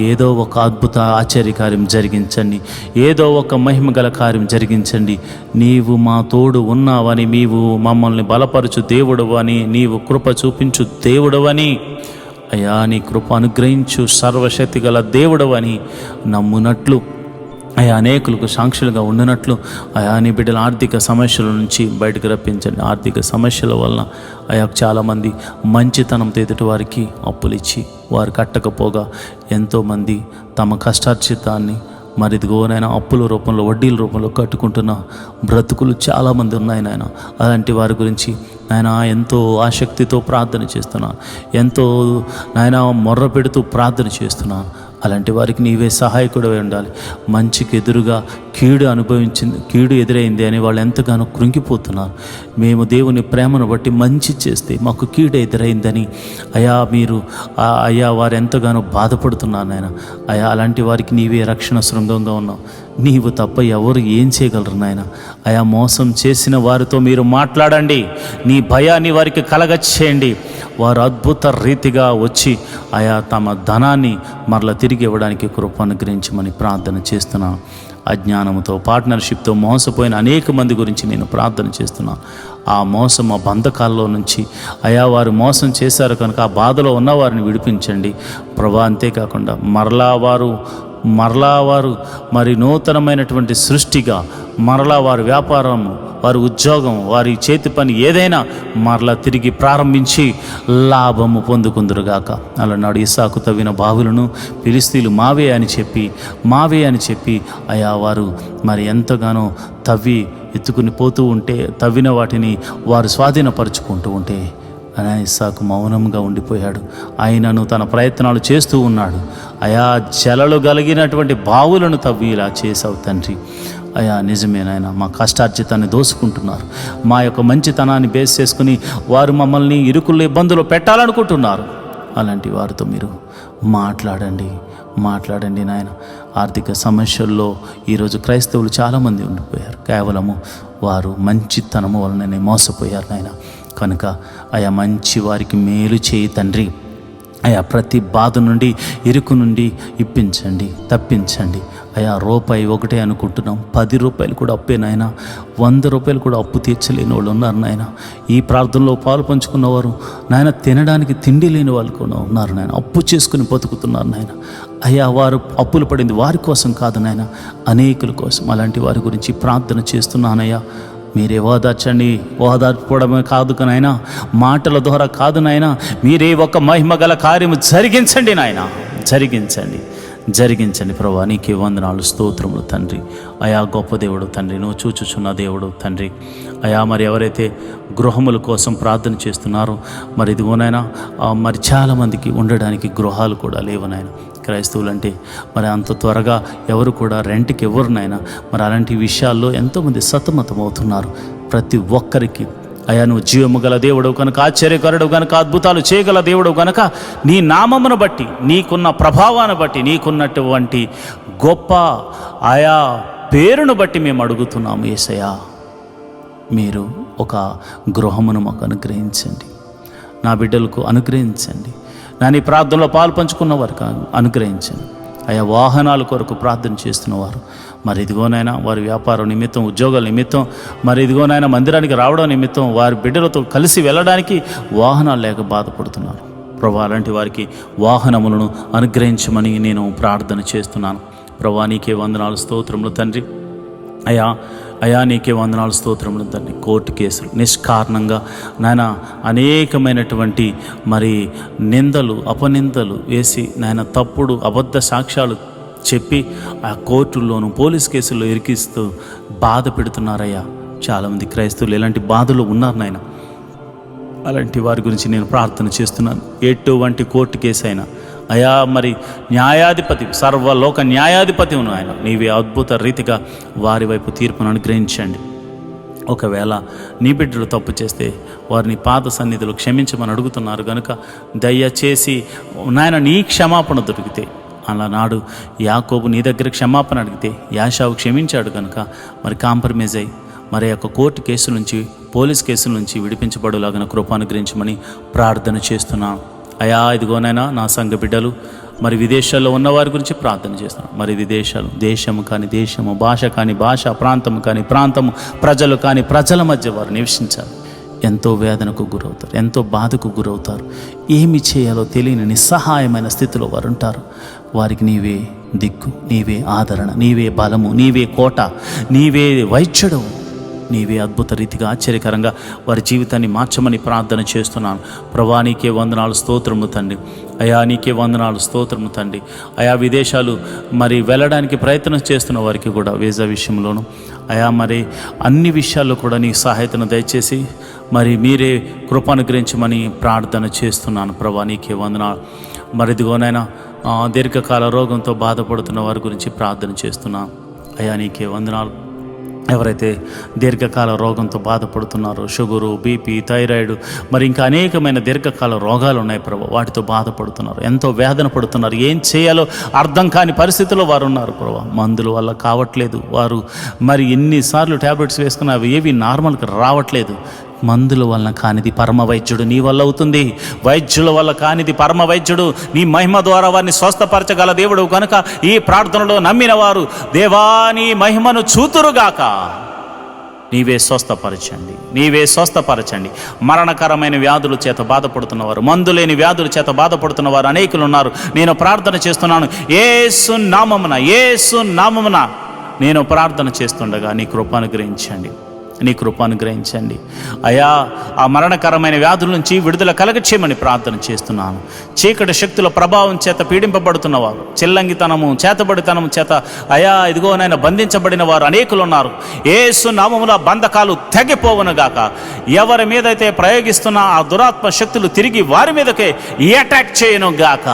ఏదో ఒక అద్భుత ఆశ్చర్యకార్యం జరిగించండి, ఏదో ఒక మహిమగల కార్యం జరిగించండి. నీవు మా తోడు ఉన్నావని, నీవు మమ్మల్ని బలపరచు దేవుడవని, నీవు కృప చూపించు దేవుడవని అయా నీ కృప అనుగ్రహించు సర్వశక్తి గల దేవుడవని నమ్మునట్లు అయా అనేకులకు సాక్షులుగా ఉండినట్లు అయా నీ బిడ్డల ఆర్థిక సమస్యల నుంచి బయటకు రప్పించండి. ఆర్థిక సమస్యల వలన అయా చాలామంది మంచితనంతో ఎదుటి వారికి అప్పులు ఇచ్చి వారు కట్టకపోగా ఎంతోమంది తమ కష్టార్జితాన్ని మరి ఇదిగోనైనా అప్పుల రూపంలో వడ్డీల రూపంలో కట్టుకుంటున్న బ్రతుకులు చాలామంది ఉన్నాయి నాయన. అలాంటి వారి గురించి నాయన ఎంతో ఆసక్తితో ప్రార్థన చేస్తున్నాను, ఎంతో నాయన మొర్ర పెడుతూ ప్రార్థన చేస్తున్నాను. అలాంటి వారికి నీవే సహాయకుడివై ఉండాలి. మంచికి ఎదురుగా కీడు ఎదురైంది అని వాళ్ళు ఎంతగానో కృంగిపోతున్నారు. మేము దేవుని ప్రేమను బట్టి మంచి చేస్తే మాకు కీడు ఎదురైందని అయ్యా వారు ఎంతగానో బాధపడుతున్నారు నాయన. అలాంటి వారికి నీవే రక్షణ శృంగంగా ఉన్నావు. నీవు తప్ప ఎవరు ఏం చేయగలరు నాయన. మోసం చేసిన వారితో మీరు మాట్లాడండి, నీ భయాన్ని వారికి కలగచ్చేయండి. వారు అద్భుత రీతిగా వచ్చి తమ ధనాన్ని మరలా తిరిగి ఇవ్వడానికి కృప అనుగ్రహించమని ప్రార్థన చేస్తున్నాను. అజ్ఞానంతో పార్ట్నర్షిప్తో మోసపోయిన అనేక మంది గురించి నేను ప్రార్థన చేస్తున్నాను. ఆ బంధకాల్లో నుంచి వారు మోసం చేశారు కనుక ఆ బాధలో ఉన్న వారిని విడిపించండి ప్రభా. అంతేకాకుండా మరలా వారు మరి నూతనమైనటువంటి సృష్టిగా మరలా వారి వ్యాపారం, వారి ఉద్యోగం, వారి చేతి పని ఏదైనా మరలా తిరిగి ప్రారంభించి లాభము పొందుకుందురుగాక. అలనాడు ఇస్సాకు తవ్విన బావులను ఫిలిస్తీయులు మావే అని చెప్పి వారు మరి ఎంతగానో తవ్వి ఎత్తుకుని పోతూ ఉంటే, తవ్విన వాటిని వారు స్వాధీనపరుచుకుంటూ ఉంటే ఇస్సాకు మౌనంగా ఉండిపోయాడు. ఆయనను తన ప్రయత్నాలు చేస్తూ ఉన్నాడు. జలలు కలిగినటువంటి బావులను తవ్వి ఇలా చేసావు తండ్రి. నిజమేనాయన, మా కష్టార్జితాన్ని దోసుకుంటున్నారు. మా యొక్క మంచితనాన్ని బేస్ చేసుకుని వారు మమ్మల్ని ఇరుకుల్లో ఇబ్బందులు పెట్టాలనుకుంటున్నారు. అలాంటి వారితో మీరు మాట్లాడండి నాయన. ఆర్థిక సమస్యల్లో ఈరోజు క్రైస్తవులు చాలామంది ఉండిపోయారు. కేవలము వారు మంచితనము వలననే మోసపోయారు నాయన. కనుక మంచి వారికి మేలు చేయి తండ్రి. ప్రతి బాధ నుండి, ఇరుకు నుండి ఇప్పించండి, తప్పించండి. రూపాయి ఒకటే అనుకుంటున్నాం, 10 రూపాయలు కూడా అప్పే నాయన. 100 రూపాయలు కూడా అప్పు తీర్చలేని వాళ్ళు ఉన్నారు నాయన. ఈ ప్రార్థనలో పాలు పంచుకున్నవారు నాయన, తినడానికి తిండి లేని వాళ్ళు కూడా ఉన్నారు నాయన. అప్పు చేసుకుని బతుకుతున్నారు నాయన. వారు అప్పులు పడింది వారి కోసం కాదు నాయన, అనేకుల కోసం. అలాంటి వారి గురించి ప్రార్థన చేస్తున్నానయ్యా. మీరే ఓదార్చండి. ఓదార్చుకోవడమే కాదు నాయన, మాటల ద్వారా కాదు నాయన, మీరే ఒక మహిమ గల కార్యము జరిగించండి నాయన. జరిగించండి ప్రభా. నీకే వందనాలు, స్తోత్రములు తండ్రి. గొప్ప దేవుడు తండ్రి, నువ్వు చూచుచున్న దేవుడు తండ్రి. మరి ఎవరైతే గృహముల కోసం ప్రార్థన చేస్తున్నారో మరి ఇదిగోనైనా మరి చాలామందికి ఉండడానికి గృహాలు కూడా లేవనైనా. క్రైస్తవులు అంటే మరి అంత త్వరగా ఎవరు కూడా రెంట్కి ఎవరినైనా మరి అలాంటి విషయాల్లో ఎంతోమంది సతమతం అవుతున్నారు. ప్రతి ఒక్కరికి నువ్వు జీవము గల దేవుడు కనుక, ఆశ్చర్యకరుడు కనుక, అద్భుతాలు చేయగల దేవుడు కనుక, నీ నామమును బట్టి, నీకున్న ప్రభావాన్ని బట్టి, నీకున్నటువంటి గొప్ప పేరును బట్టి మేము అడుగుతున్నాము యేసయ్యా. మీరు ఒక గృహమును మాకు అనుగ్రహించండి, నా బిడ్డలకు అనుగ్రహించండి. నీ ప్రార్థనలో పాలు పంచుకున్న వారికి అనుగ్రహించండి. వాహనాల కొరకు ప్రార్థన చేస్తున్నవారు మరి ఇదిగోనైనా వారి వ్యాపారం నిమిత్తం, ఉద్యోగాల నిమిత్తం, మరి ఇదిగోనైనా మందిరానికి రావడం నిమిత్తం, వారి బిడ్డలతో కలిసి వెళ్ళడానికి వాహనాలు లేక బాధపడుతున్నారు ప్రభా. అలాంటి వారికి వాహనములను అనుగ్రహించమని నేను ప్రార్థన చేస్తున్నాను ప్రభా. నీకే వందనాలు, స్తోత్రములు తండ్రి. నీకే వందనాలు, స్తోత్రములు తండ్రి. కోర్టు కేసులు నిష్కారణంగా నాయన అనేకమైనటువంటి మరి నిందలు, అపనిందలు వేసి నాయన తప్పుడు అబద్ధ సాక్ష్యాలు చెప్పి కోర్టుల్లోనూ పోలీస్ కేసుల్లో ఇరికిస్తూ బాధ పెడుతున్నారయ్యా. చాలామంది క్రైస్తవులు ఇలాంటి బాధలు ఉన్నారు నాయన. అలాంటి వారి గురించి నేను ప్రార్థన చేస్తున్నాను. ఎటువంటి కోర్టు కేసు అయినా మరి న్యాయాధిపతి, సర్వలోక న్యాయాధిపతి ఉన్న ఆయన, నీవే అద్భుత రీతిగా వారి వైపు తీర్పును అనుగ్రహించండి. ఒకవేళ నీ బిడ్డలు తప్పు చేస్తే వారిని పాద సన్నిధిలో క్షమించమని అడుగుతున్నారు కనుక దయచేసి నాయన నీ క్షమాపణ దొరికితే, అలనాడు యాకోబు నీ దగ్గర క్షమాపణ అడిగితే యాషావు క్షమించాడు కనుక మరి కాంప్రమైజ్ అయ్యి మరి యొక్క కోర్టు కేసు నుంచి, పోలీస్ కేసుల నుంచి విడిపించబడులాగిన కృప అనుగ్రహించమని ప్రార్థన చేస్తున్నాను. ఇదిగోనైనా నా సంఘ బిడ్డలు మరి విదేశాల్లో ఉన్నవారి గురించి ప్రార్థన చేస్తున్నాను. మరి విదేశాలు, దేశము కానీ దేశము, భాష కానీ భాష, ప్రాంతము కానీ ప్రాంతము, ప్రజలు కానీ ప్రజల మధ్య వారు నివసించారు. ఎంతో వేదనకు గురవుతారు, ఎంతో బాధకు గురవుతారు. ఏమి చేయాలో తెలియని నిస్సహాయమైన స్థితిలో వారు ఉంటారు. వారికి నీవే దిక్కు, నీవే ఆదరణ, నీవే బలము, నీవే కోట, నీవే వైద్యుడు, నీవే అద్భుత రీతిగా ఆశ్చర్యకరంగా వారి జీవితాన్ని మార్చమని ప్రార్థన చేస్తున్నాను. ప్రభా నీకే వందనాలు, స్తోత్రము తండ్రి. అయా నీకే వందనాలు, స్తోత్రము తండ్రి. అయా విదేశాలు మరి వెళ్ళడానికి ప్రయత్నం చేస్తున్న వారికి కూడా వీసా విషయంలోను అయా మరి అన్ని విషయాల్లో కూడా నీ సహాయతను దయచేసి మరి మీరే కృపానుగ్రహించమని ప్రార్థన చేస్తున్నాను. ప్రభా నీకే వందనాలు. మరి ఇదిగోనైనా దీర్ఘకాల రోగంతో బాధపడుతున్న వారి గురించి ప్రార్థన చేస్తున్నాను. అయా నీకే వందనాలు. ఎవరైతే దీర్ఘకాల రోగంతో బాధపడుతున్నారో, షుగరు, బీపీ, థైరాయిడ్, మరి ఇంకా అనేకమైన దీర్ఘకాల రోగాలు ఉన్నాయి ప్రభు, వాటితో బాధపడుతున్నారు, ఎంతో వేదన పడుతున్నారు, ఏం చేయాలో అర్థం కాని పరిస్థితిలో వారు ఉన్నారు ప్రభు. మందుల వల్ల కావట్లేదు, వారు మరి ఎన్నిసార్లు ట్యాబ్లెట్స్ వేసుకున్నా అవి ఏవి నార్మల్కి రావట్లేదు. మందుల వలన కానిది పరమ వైద్యుడు నీ వల్ల అవుతుంది. వైద్యుల వల్ల కానిది పరమ వైద్యుడు నీ మహిమ ద్వారా వారిని స్వస్థపరచగల దేవుడు కనుక ఈ ప్రార్థనలో నమ్మిన వారు దేవా నీ మహిమను చూతురుగాక. నీవే స్వస్థపరచండి, నీవే స్వస్థపరచండి. మరణకరమైన వ్యాధుల చేత బాధపడుతున్నవారు, మందులేని వ్యాధుల చేత బాధపడుతున్న వారు అనేకులు ఉన్నారు. నేను ప్రార్థన చేస్తున్నాను, యేసు నామమున నేను ప్రార్థన చేస్తుండగా నీ కృపానుగ్రహించండి, నీ కృపానుగ్రహించండి. అయా ఆ మరణకరమైన వ్యాధుల నుంచి విడుదల కలగచేయమని ప్రార్థన చేస్తున్నాను. చీకటి శక్తుల ప్రభావం చేత పీడింపబడుతున్నవారు, చిల్లంగితనము, చేతబడితనము చేత అయా ఇదిగోనైనా బంధించబడిన వారు అనేకులు ఉన్నారు. యేసు నామమున బంధకాలు తెగిపోవునుగాక. ఎవరి మీదైతే ప్రయోగిస్తున్న ఆ దురాత్మ శక్తులు తిరిగి వారి మీదకే అటాక్ చేయనుగాక.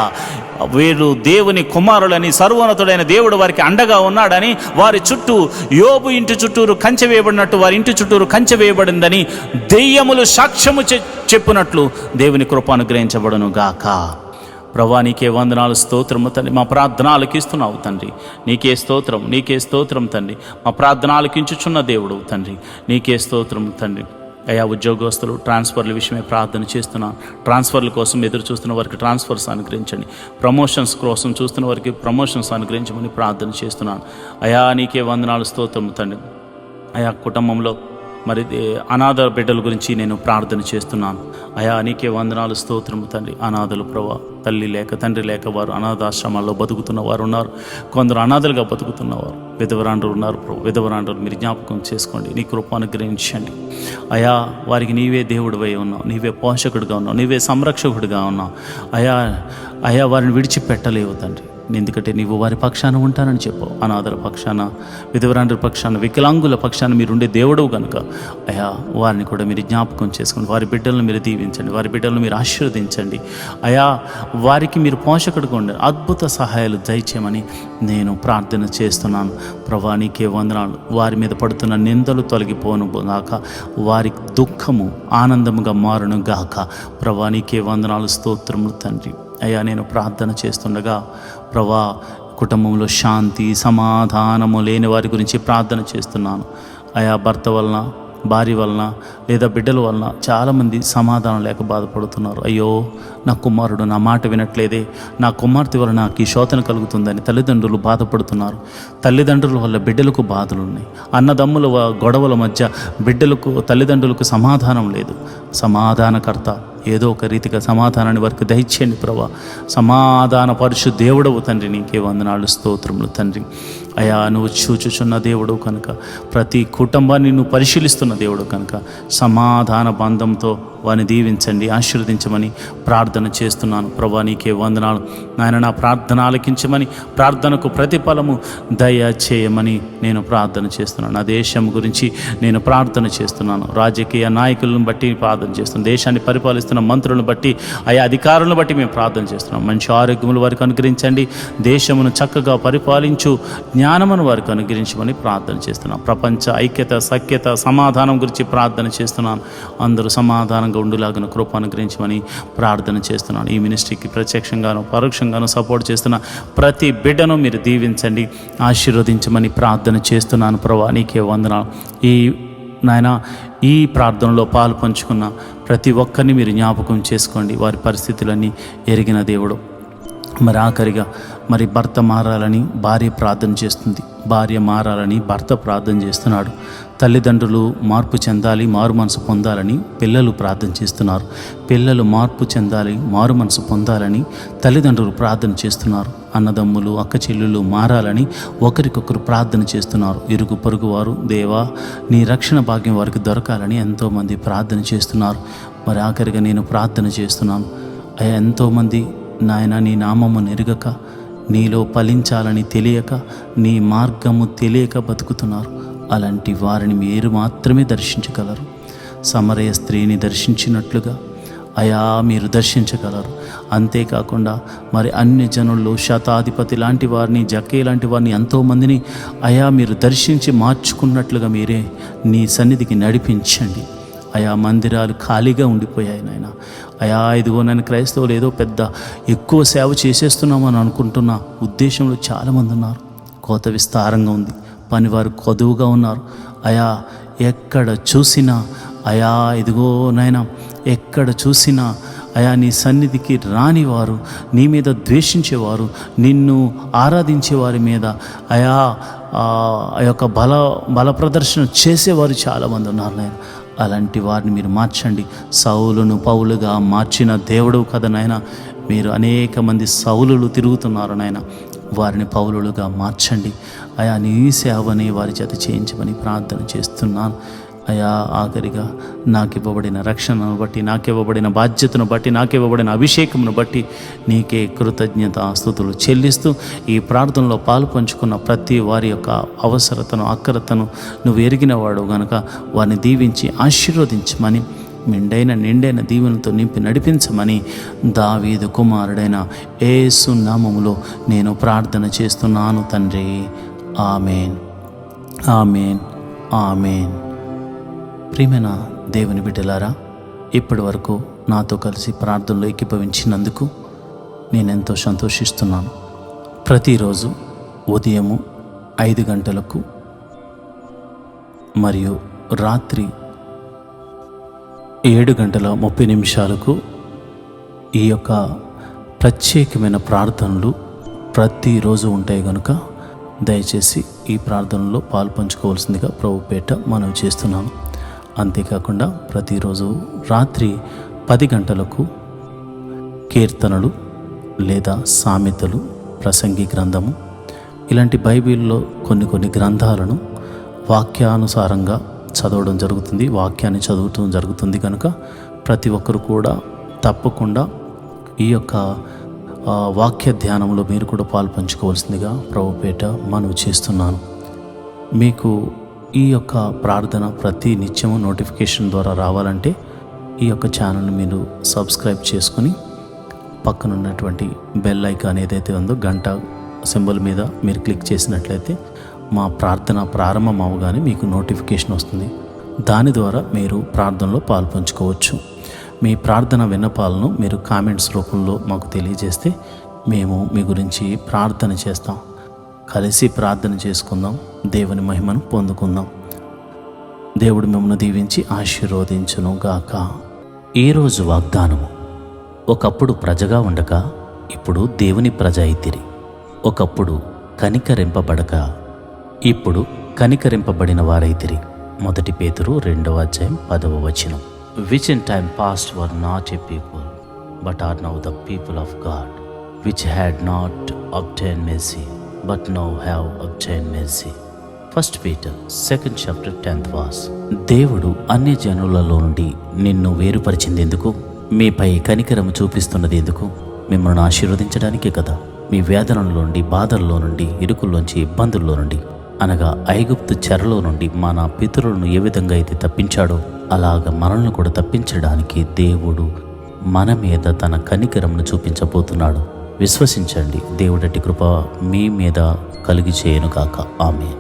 వీరు దేవుని కుమారులని, సర్వోన్నతుడైన దేవుడు వారికి అండగా ఉన్నాడని, వారి చుట్టూ యోబు ఇంటి చుట్టూరు కంచె వేయబడినట్టు వారి ఇంటి చుట్టూరు కంచె వేయబడిందని దెయ్యములు సాక్ష్యము చెప్పినట్లు దేవుని కృప అనుగ్రహించబడును గాక. ప్రభా నీకే వందనాలు, స్తోత్రము తండ్రి. మా ప్రార్థన ఆలకిస్తున్నావు తండ్రి, నీకే స్తోత్రం, నీకే స్తోత్రం తండ్రి. మా ప్రార్థన ఆలకించుచున్న దేవుడు తండ్రి, నీకే స్తోత్రం తండ్రి. అయా ఉద్యోగస్తులు ట్రాన్స్ఫర్ల విషయమే ప్రార్థన చేస్తున్నాను. ట్రాన్స్ఫర్ల కోసం ఎదురు చూస్తున్న వారికి ట్రాన్స్ఫర్స్ అనుగ్రహించండి. ప్రమోషన్స్ కోసం చూస్తున్న వారికి ప్రమోషన్స్ అనుగ్రహించమని ప్రార్థన చేస్తున్నాను. అయా నీకే వందనాలు, స్తోత్రం తండ్రి. అయా కుటుంబంలో మరి అనాథ బిడ్డల గురించి నేను ప్రార్థన చేస్తున్నాను. అయా నీకే వందనాలు, స్తోత్రము తండ్రి. అనాథలు ప్రభా, తల్లి లేక తండ్రి లేక వారు అనాథాశ్రమాల్లో బతుకుతున్న వారు ఉన్నారు. కొందరు అనాథలుగా బతుకుతున్నవారు, విధవరాండ్రులు ఉన్నారు ప్రభు. విధవరాండ్రులు మీరు జ్ఞాపకం చేసుకోండి, నీ కృప అనుగ్రహించండి. అయా వారికి నీవే దేవుడివై ఉన్నావు, నీవే పోషకుడిగా ఉన్నావు, నీవే సంరక్షకుడిగా ఉన్నావు. అయా వారిని విడిచిపెట్టలేవు తండ్రి, ఎందుకంటే నీవు వారి పక్షాన ఉంటానని చెప్పావు. అనాథల పక్షాన, విధవరాండ్రుల పక్షాన, వికలాంగుల పక్షాన మీరుండే దేవుడవు కనుక అయా వారిని కూడా మీరు జ్ఞాపకం చేసుకోండి. వారి బిడ్డలను మీరు దీవించండి, వారి బిడ్డలను మీరు ఆశీర్వదించండి. అయా వారికి మీరు పోషకుడిగా ఉండండి, అద్భుత సహాయాలు దయచేయమని నేను ప్రార్థన చేస్తున్నాను. ప్రభా నీకే వందనాలు. వారి మీద పడుతున్న నిందలు తొలగిపోను గాక, వారి దుఃఖము ఆనందముగా మారును గాక. ప్రభా నీకే వందనాలు, స్తోత్రములు తండ్రి. అయ్యా నేను ప్రార్థన చేస్తుండగా ప్రభా కుటుంబంలో శాంతి సమాధానము లేని వారి గురించి ప్రార్థన చేస్తున్నాను. అయా భర్త వలన, భార్య వలన లేదా బిడ్డల వలన చాలామంది సమాధానం లేక బాధపడుతున్నారు. అయ్యో నా కుమారుడు నా మాట వినట్లేదే, నా కుమార్తె వలన నాకు ఈ శోధన కలుగుతుందని తల్లిదండ్రులు బాధపడుతున్నారు. తల్లిదండ్రుల వల్ల బిడ్డలకు బాధలు ఉన్నాయి. అన్నదమ్ముల గొడవల మధ్య బిడ్డలకు, తల్లిదండ్రులకు సమాధానం లేదు. సమాధానకర్త ఏదో ఒక రీతిగా సమాధానాన్ని వారికి దయచేయండి ప్రభా. సమాధాన పరుషు దేవుడవు తండ్రి, నీకే వందనాలు, స్తోత్రములు తండ్రి. అయా నువ్వు చూచుచున్న దేవుడు కనుక, ప్రతి కుటుంబాన్ని నువ్వు పరిశీలిస్తున్న దేవుడు కనుక సమాధాన బంధంతో వారిని దీవించండి, ఆశీర్వదించమని ప్రార్థన చేస్తున్నాను. ప్రభా నీకే వందనాలు నాయన. నా ప్రార్థన ఆలకించమని, ప్రార్థనకు ప్రతిఫలము దయచేయమని నేను ప్రార్థన చేస్తున్నాను. నా దేశం గురించి నేను ప్రార్థన చేస్తున్నాను. రాజకీయ నాయకులను బట్టి ప్రార్థన చేస్తున్నాను. దేశాన్ని పరిపాలిస్తున్న మంత్రులను బట్టి, ఆయా అధికారులను బట్టి మేము ప్రార్థన చేస్తున్నాం. మంచి ఆరోగ్యములు వారికి అనుగ్రహించండి. దేశమును చక్కగా పరిపాలించు జ్ఞానమును వారికి అనుగ్రహించమని ప్రార్థన చేస్తున్నాం. ప్రపంచ ఐక్యత, సఖ్యత, సమాధానం గురించి ప్రార్థన చేస్తున్నాను. అందరూ సమాధానంగా ఉండులాగిన కృప అనుగ్రహించమని ప్రార్థన చేస్తున్నాను. ఈ మినిస్ట్రీకి ప్రత్యక్షంగాను పరోక్షంగాను సపోర్ట్ చేస్తున్న ప్రతి బిడ్డను మీరు దీవించండి, ఆశీర్వదించమని ప్రార్థన చేస్తున్నాను. ప్రభా నీకే వందనాలు. నాయన ఈ ప్రార్థనలో పాలు పంచుకున్న ప్రతి ఒక్కరిని మీరు జ్ఞాపకం చేసుకోండి. వారి పరిస్థితులన్నీ ఎరిగిన దేవుడు. మరి ఆఖరిగా మరి భర్త మారాలని భార్య ప్రార్థన చేస్తుంది, భార్య మారాలని భర్త ప్రార్థన చేస్తున్నాడు. తల్లిదండ్రులు మార్పు చెందాలి, మారు మనసు పొందాలని పిల్లలు ప్రార్థన చేస్తున్నారు. పిల్లలు మార్పు చెందాలి, మారు మనసు పొందాలని తల్లిదండ్రులు ప్రార్థన చేస్తున్నారు. అన్నదమ్ములు, అక్క చెల్లెళ్ళు మారాలని ఒకరికొకరు ప్రార్థన చేస్తున్నారు. ఇరుగు పొరుగు వారు, దేవా నీ రక్షణ భాగ్యం వారికి దొరకాలని ఎంతోమంది ప్రార్థన చేస్తున్నారు. మరి ఆఖరిగా నేను ప్రార్థన చేస్తున్నాను. అయ్యా, ఎంతోమంది నాయన నీ నామము ఎరుగక, నీలో ఫలించాలని తెలియక, నీ మార్గము తెలియక బతుకుతున్నారు. అలాంటి వారిని మీరు మాత్రమే దర్శించగలరు. సమరయ స్త్రీని దర్శించినట్లుగా అయా మీరు దర్శించగలరు. అంతేకాకుండా మరి అన్య జనుల్లో శతాధిపతి లాంటి వారిని, జక్కే లాంటి వారిని ఎంతోమందిని అయా మీరు దర్శించి మార్చుకున్నట్లుగా మీరే నీ సన్నిధికి నడిపించండి. అయా మందిరాలు ఖాళీగా ఉండిపోయాయి నాయన. అయా ఇదిగో నేను క్రైస్తవులు ఏదో పెద్ద ఎక్కువ సేవ చేసేస్తున్నామని అనుకుంటున్న ఉద్దేశంలో చాలామంది ఉన్నారు. కోత విస్తారంగా ఉంది, పనివారు కొదువుగా ఉన్నారు. అయా ఎక్కడ చూసినా అయా ఇదిగో నాయన, ఎక్కడ చూసినా అయా నీ సన్నిధికి రానివారు, నీ మీద ద్వేషించేవారు, నిన్ను ఆరాధించే వారి మీద అయా ఆ యొక్క బల ప్రదర్శన చేసేవారు చాలామంది ఉన్నారు నాయన. అలాంటి వారిని మీరు మార్చండి. సౌలును పౌలుగా మార్చిన దేవుడు కదా నాయన. మీరు అనేక మంది సౌలులు తిరుగుతున్నారు నాయన, వారిని పౌలులుగా మార్చండి. అయా నీ సేవని వారి చేత చేయించమని ప్రార్థన చేస్తున్నాను. అయా ఆఖరిగా నాకు ఇవ్వబడిన రక్షణను బట్టి, నాకు ఇవ్వబడిన బాధ్యతను బట్టి, నాకు ఇవ్వబడిన అభిషేకమును బట్టి నీకే కృతజ్ఞత స్తుతులు చెల్లిస్తూ ఈ ప్రార్థనలో పాలు పంచుకున్న ప్రతి వారి యొక్క అవసరతను, అక్కరతను నువ్వు ఎరిగిన వాడు గనుక వారిని దీవించి ఆశీర్వదించమని, నిండైన దీవెనలతో నింపి నడిపించమని దావీదు కుమారుడైన యేసు నామములో నేను ప్రార్థన చేస్తున్నాను తండ్రి. ఆమేన్, ఆమేన్, ఆమేన్. ప్రియమైన దేవుని బిడ్డలారా, ఇప్పటి వరకు నాతో కలిసి ప్రార్థనలో ఏకీభవించినందుకు నేనెంతో సంతోషిస్తున్నాను. ప్రతిరోజు ఉదయము 5 గంటలకు మరియు రాత్రి 7:30 ఈ యొక్క ప్రత్యేకమైన ప్రార్థనలు ప్రతిరోజు ఉంటాయి కనుక దయచేసి ఈ ప్రార్థనలో పాలు పంచుకోవాల్సిందిగా ప్రభుపేట మనవి చేస్తున్నాను. అంతేకాకుండా ప్రతిరోజు రాత్రి 10 గంటలకు కీర్తనలు లేదా సామెతలు, ప్రసంగి గ్రంథము ఇలాంటి బైబిల్లో కొన్ని గ్రంథాలను వాక్యానుసారంగా చదవడం జరుగుతుంది, వాక్యాన్ని చదవటం జరుగుతుంది. కనుక ప్రతి ఒక్కరు కూడా తప్పకుండా ఈ యొక్క వాక్య ధ్యానంలో మీరు కూడా పాలు పంచుకోవాల్సిందిగా ప్రభుపేట మనవి చేస్తున్నాను. మీకు ఈ యొక్క ప్రార్థన ప్రతి నిత్యము నోటిఫికేషన్ ద్వారా రావాలంటే ఈ యొక్క ఛానల్ని మీరు సబ్స్క్రైబ్ చేసుకుని పక్కనున్నటువంటి బెల్ ఐకాన్ ఏదైతే ఉందో గంట సింబల్ మీద మీరు క్లిక్ చేసినట్లయితే మా ప్రార్థన ప్రారంభం అవగానే మీకు నోటిఫికేషన్ వస్తుంది. దాని ద్వారా మీరు ప్రార్థనలో పాలు పంచుకోవచ్చు. మీ ప్రార్థన విన్నపాలను మీరు కామెంట్స్ రూపంలో మాకు తెలియజేస్తే మేము మీ గురించి ప్రార్థన చేస్తాం. కలిసి ప్రార్థన చేసుకుందాం, దేవుని మహిమను పొందుకుందాం. దేవుడు మిమ్మల్ని దీవించి ఆశీర్వదించును గాక. ఈరోజు వాగ్దానము. ఒకప్పుడు ప్రజగా ఉండక ఇప్పుడు దేవుని ప్రజ అయితిరి. ఒకప్పుడు కనికరింపబడక ఇప్పుడు కనికరింపబడిన వారైతిరి. 1 పేతురు 2:10. Which in time past were not a people, but are now the people of God, which had not obtained mercy, but now have obtained mercy. 1 Peter 2nd chapter 10th verse. దేవుడు అన్య జనులలో నుండి నిన్ను వేరుపరిచింది ఎందుకు? మీపై కనికరము చూపిస్తున్నది ఎందుకు? మిమ్మల్ని ఆశీర్వదించడానికే కదా. మీ వేదనలో నుండి, బాధల్లో నుండి, ఇరుకుల్లోంచి, ఇబ్బందుల్లో నుండి, అనగా ఐగుప్తు చెరలో నుండి మన పితరులను ఏ విధంగా అయితే తప్పించాడో అలాగ మనల్ని కూడా తప్పించడానికి దేవుడు మన మీద తన కనికరమును చూపించబోతున్నాడు. విశ్వసించండి. దేవుడటి కృప మీ మీద కలిగి చేయను కాక. ఆమేన్.